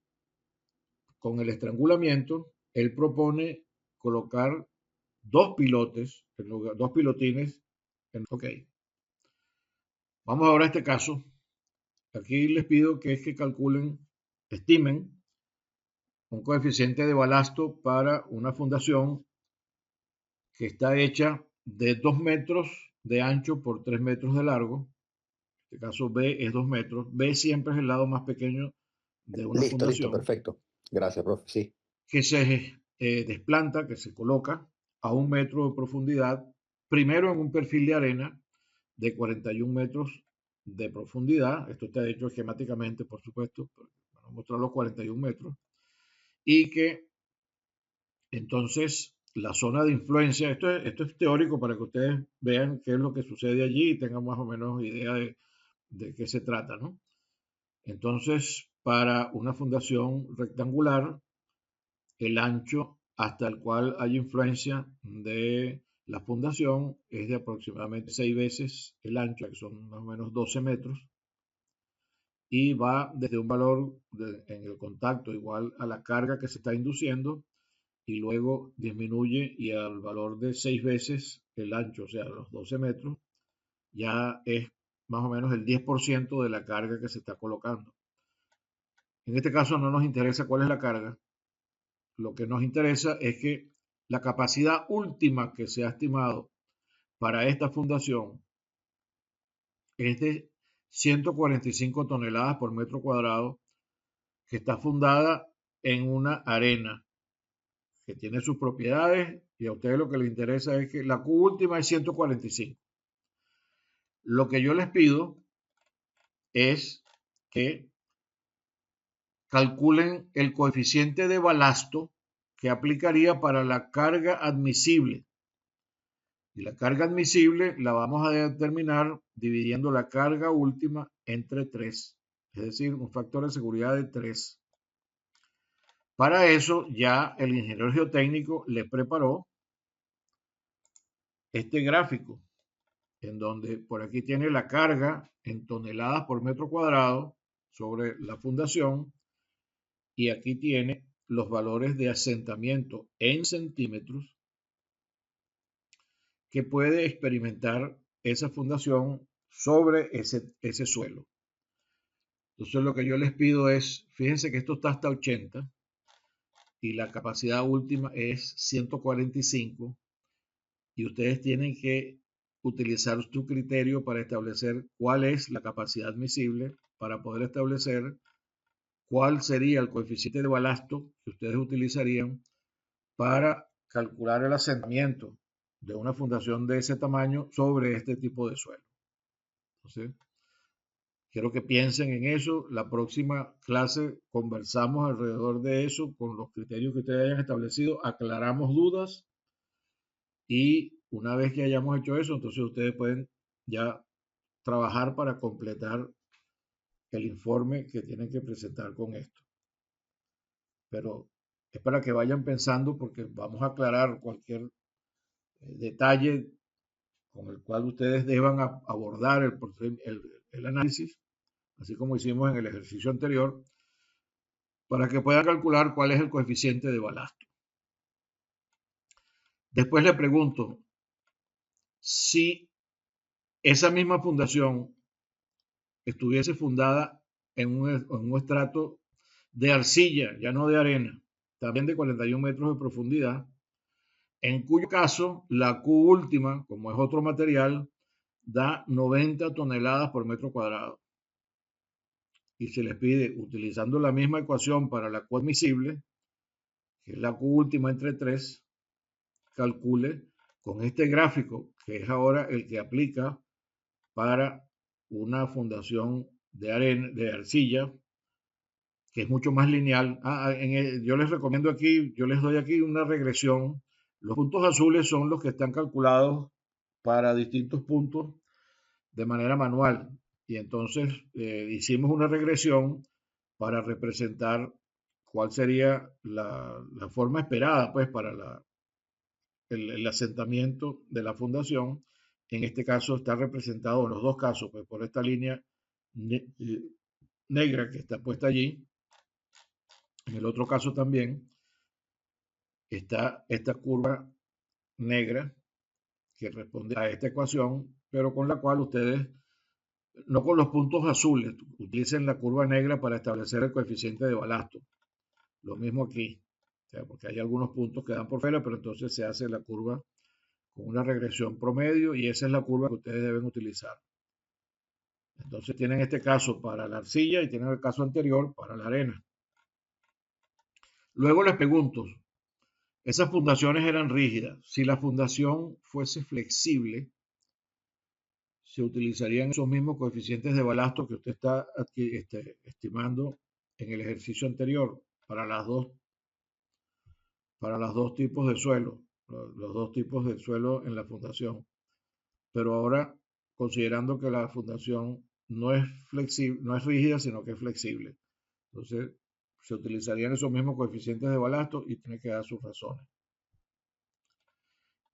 con el estrangulamiento, él propone colocar dos pilotes, dos pilotines. Ok, vamos ahora a este caso. Aquí les pido que calculen, estimen un coeficiente de balasto para una fundación que está hecha de 2 metros de ancho por 3 metros de largo. En este caso B es 2 metros. B siempre es el lado más pequeño de una Listo, listo, fundación, perfecto. Gracias, profe. Sí. que se desplanta, que se coloca a 1 metro de profundidad, primero en un perfil de arena de 41 metros de profundidad. Esto está hecho esquemáticamente, por supuesto, para mostrar los 41 metros. Y que entonces la zona de influencia, esto es teórico para que ustedes vean qué es lo que sucede allí y tengan más o menos idea de qué se trata, ¿no? Entonces, para una fundación rectangular, el ancho hasta el cual hay influencia de la fundación es de aproximadamente 6 veces el ancho, que son más o menos 12 metros, y va desde un valor en el contacto igual a la carga que se está induciendo, y luego disminuye y al valor de 6 veces el ancho, o sea, los 12 metros, ya es más o menos el 10% de la carga que se está colocando. En este caso no nos interesa cuál es la carga, lo que nos interesa es que la capacidad última que se ha estimado para esta fundación es de 145 toneladas por metro cuadrado, que está fundada en una arena que tiene sus propiedades, y a ustedes lo que les interesa es que la Q última es 145. Lo que yo les pido es que calculen el coeficiente de balasto que aplicaría para la carga admisible. Y la carga admisible la vamos a determinar dividiendo la carga última entre 3, es decir, un factor de seguridad de 3. Para eso ya el ingeniero geotécnico le preparó este gráfico, en donde por aquí tiene la carga en toneladas por metro cuadrado sobre la fundación, y aquí tiene los valores de asentamiento en centímetros que puede experimentar esa fundación sobre ese suelo. Entonces lo que yo les pido es, fíjense que esto está hasta 80 y la capacidad última es 145, y ustedes tienen que utilizar su criterio para establecer cuál es la capacidad admisible, para poder establecer cuál sería el coeficiente de balasto que ustedes utilizarían para calcular el asentamiento de una fundación de ese tamaño sobre este tipo de suelo. Entonces, Quiero que piensen en eso. La próxima clase conversamos alrededor de eso con los criterios que ustedes hayan establecido, aclaramos dudas y una vez que hayamos hecho eso, entonces ustedes pueden ya trabajar para completar el informe que tienen que presentar con esto. Pero es para que vayan pensando porque vamos a aclarar cualquier detalle con el cual ustedes deban abordar el análisis, así como hicimos en el ejercicio anterior, para que puedan calcular cuál es el coeficiente de balasto. Después le pregunto, si esa misma fundación estuviese fundada en un estrato de arcilla, ya no de arena, también de 41 metros de profundidad, en cuyo caso la Q última, como es otro material, da 90 toneladas por metro cuadrado. Y se les pide, utilizando la misma ecuación para la Q admisible, que es la Q última entre 3, calcule con este gráfico, que es ahora el que aplica para una fundación de arcilla, que es mucho más lineal. Yo les recomiendo aquí, yo les doy aquí una regresión. Los puntos azules son los que están calculados para distintos puntos de manera manual. Y entonces hicimos una regresión para representar cuál sería la forma esperada pues para el asentamiento de la fundación. En este caso está representado en los dos casos pues, por esta línea negra que está puesta allí. En el otro caso también está esta curva negra que responde a esta ecuación, pero con la cual ustedes, no con los puntos azules, utilicen la curva negra para establecer el coeficiente de balasto. Lo mismo aquí, o sea, porque hay algunos puntos que dan por fuera, pero entonces se hace la curva con una regresión promedio y esa es la curva que ustedes deben utilizar. Entonces tienen este caso para la arcilla y tienen el caso anterior para la arena. Luego les pregunto, esas fundaciones eran rígidas. Si la fundación fuese flexible, se utilizarían esos mismos coeficientes de balasto que usted está estimando en el ejercicio anterior para los dos tipos de suelo, los dos tipos de suelo en la fundación. Pero ahora, considerando que la fundación no es flexible, no es rígida, sino que es flexible. Entonces, se utilizarían esos mismos coeficientes de balasto y tiene que dar sus razones.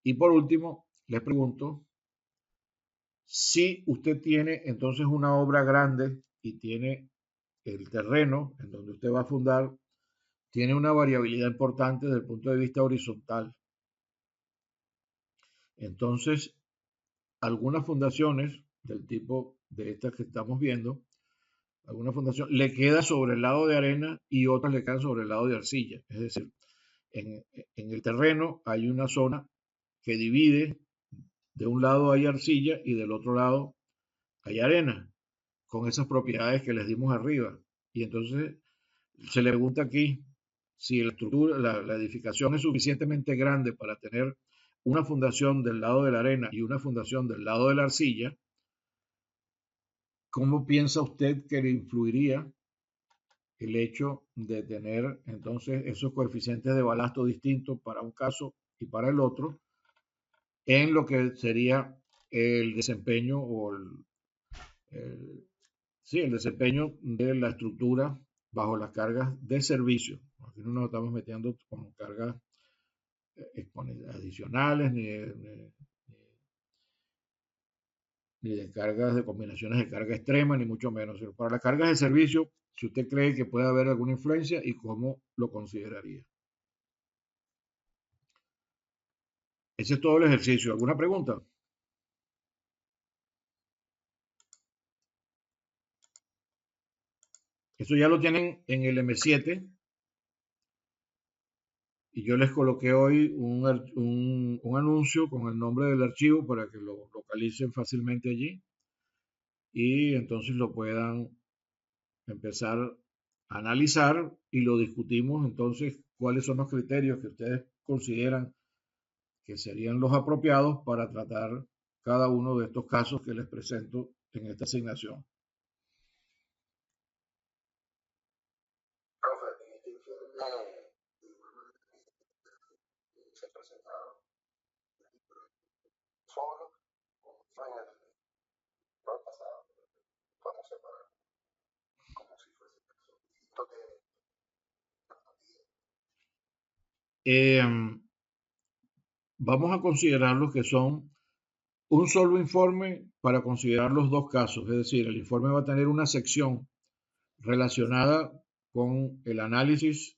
Y por último, les pregunto, si usted tiene entonces una obra grande y tiene el terreno en donde usted va a fundar, tiene una variabilidad importante desde el punto de vista horizontal. Entonces, algunas fundaciones del tipo de estas que estamos viendo, alguna fundación le queda sobre el lado de arena y otras le quedan sobre el lado de arcilla. Es decir, en el terreno hay una zona que divide, de un lado hay arcilla y del otro lado hay arena, con esas propiedades que les dimos arriba. Y entonces se le pregunta aquí si la estructura, la edificación es suficientemente grande para tener una fundación del lado de la arena y una fundación del lado de la arcilla. ¿Cómo piensa usted que le influiría el hecho de tener entonces esos coeficientes de balasto distintos para un caso y para el otro en lo que sería el desempeño el, sí, el desempeño de la estructura bajo las cargas de servicio? Aquí no nos estamos metiendo con cargas adicionales ni de cargas de combinaciones de carga extrema, ni mucho menos. Pero para las cargas de servicio, si usted cree que puede haber alguna influencia y cómo lo consideraría. Ese es todo el ejercicio. ¿Alguna pregunta? Eso ya lo tienen en el M7 y yo les coloqué hoy un anuncio con el nombre del archivo para que lo localicen fácilmente allí y entonces lo puedan empezar a analizar y lo discutimos entonces cuáles son los criterios que ustedes consideran que serían los apropiados para tratar cada uno de estos casos que les presento en esta asignación. vamos a considerar los que son un solo informe para considerar los dos casos. Es decir, el informe va a tener una sección relacionada con el análisis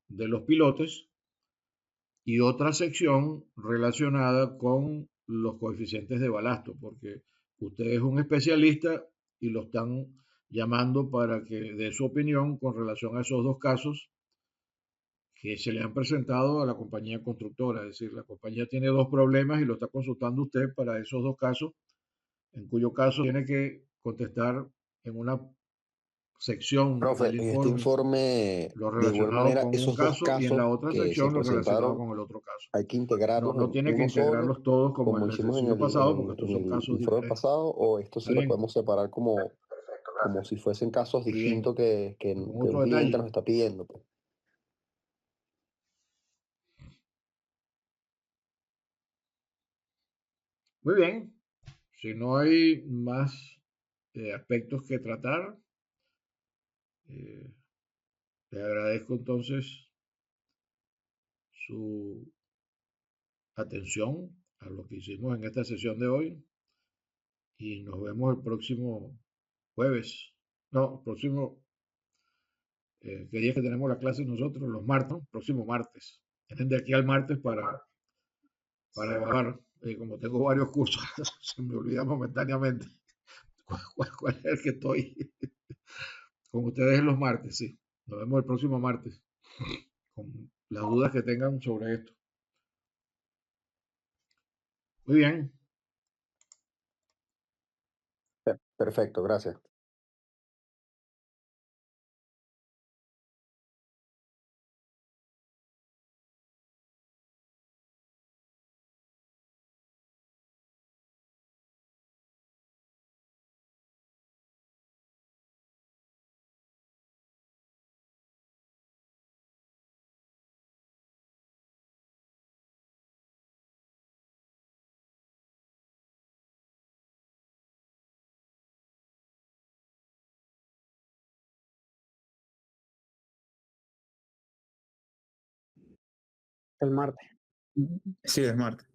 de los pilotes y otra sección relacionada con los coeficientes de balasto, porque usted es un especialista y lo están llamando para que dé su opinión con relación a esos dos casos que se le han presentado a la compañía constructora. Es decir, la compañía tiene dos problemas y lo está consultando usted para esos dos casos, en cuyo caso tiene que contestar en una sección Profe, del en este informe informe, lo de igual relacionado manera, con un esos dos caso y en la casos otra que se sección lo relacionado presentaron, con el otro caso. hay que No, integrarlos no en tiene que uno solo, integrarlos todos como en como el hicimos ejercicio pasado, porque estos en son el casos informe diferentes. pasado, o esto ¿Está sí lo bien? podemos separar como si fuesen casos Muy bien. distintos ¿Algún que un otro cliente detalle? nos está pidiendo, pues. Muy bien. Si no hay más aspectos que tratar, eh, le agradezco entonces su atención a lo que hicimos en esta sesión de hoy y nos vemos el próximo jueves. No, próximo, ¿qué día es que tenemos la clase nosotros? Los martes, ¿no? Próximo martes. Tienen de aquí al martes para evaluar. Como tengo varios cursos, se me olvida momentáneamente cuál es el que estoy con ustedes en los martes, sí. Nos vemos el próximo martes con las dudas que tengan sobre esto. Muy bien. Perfecto, gracias. El martes. Sí, es martes.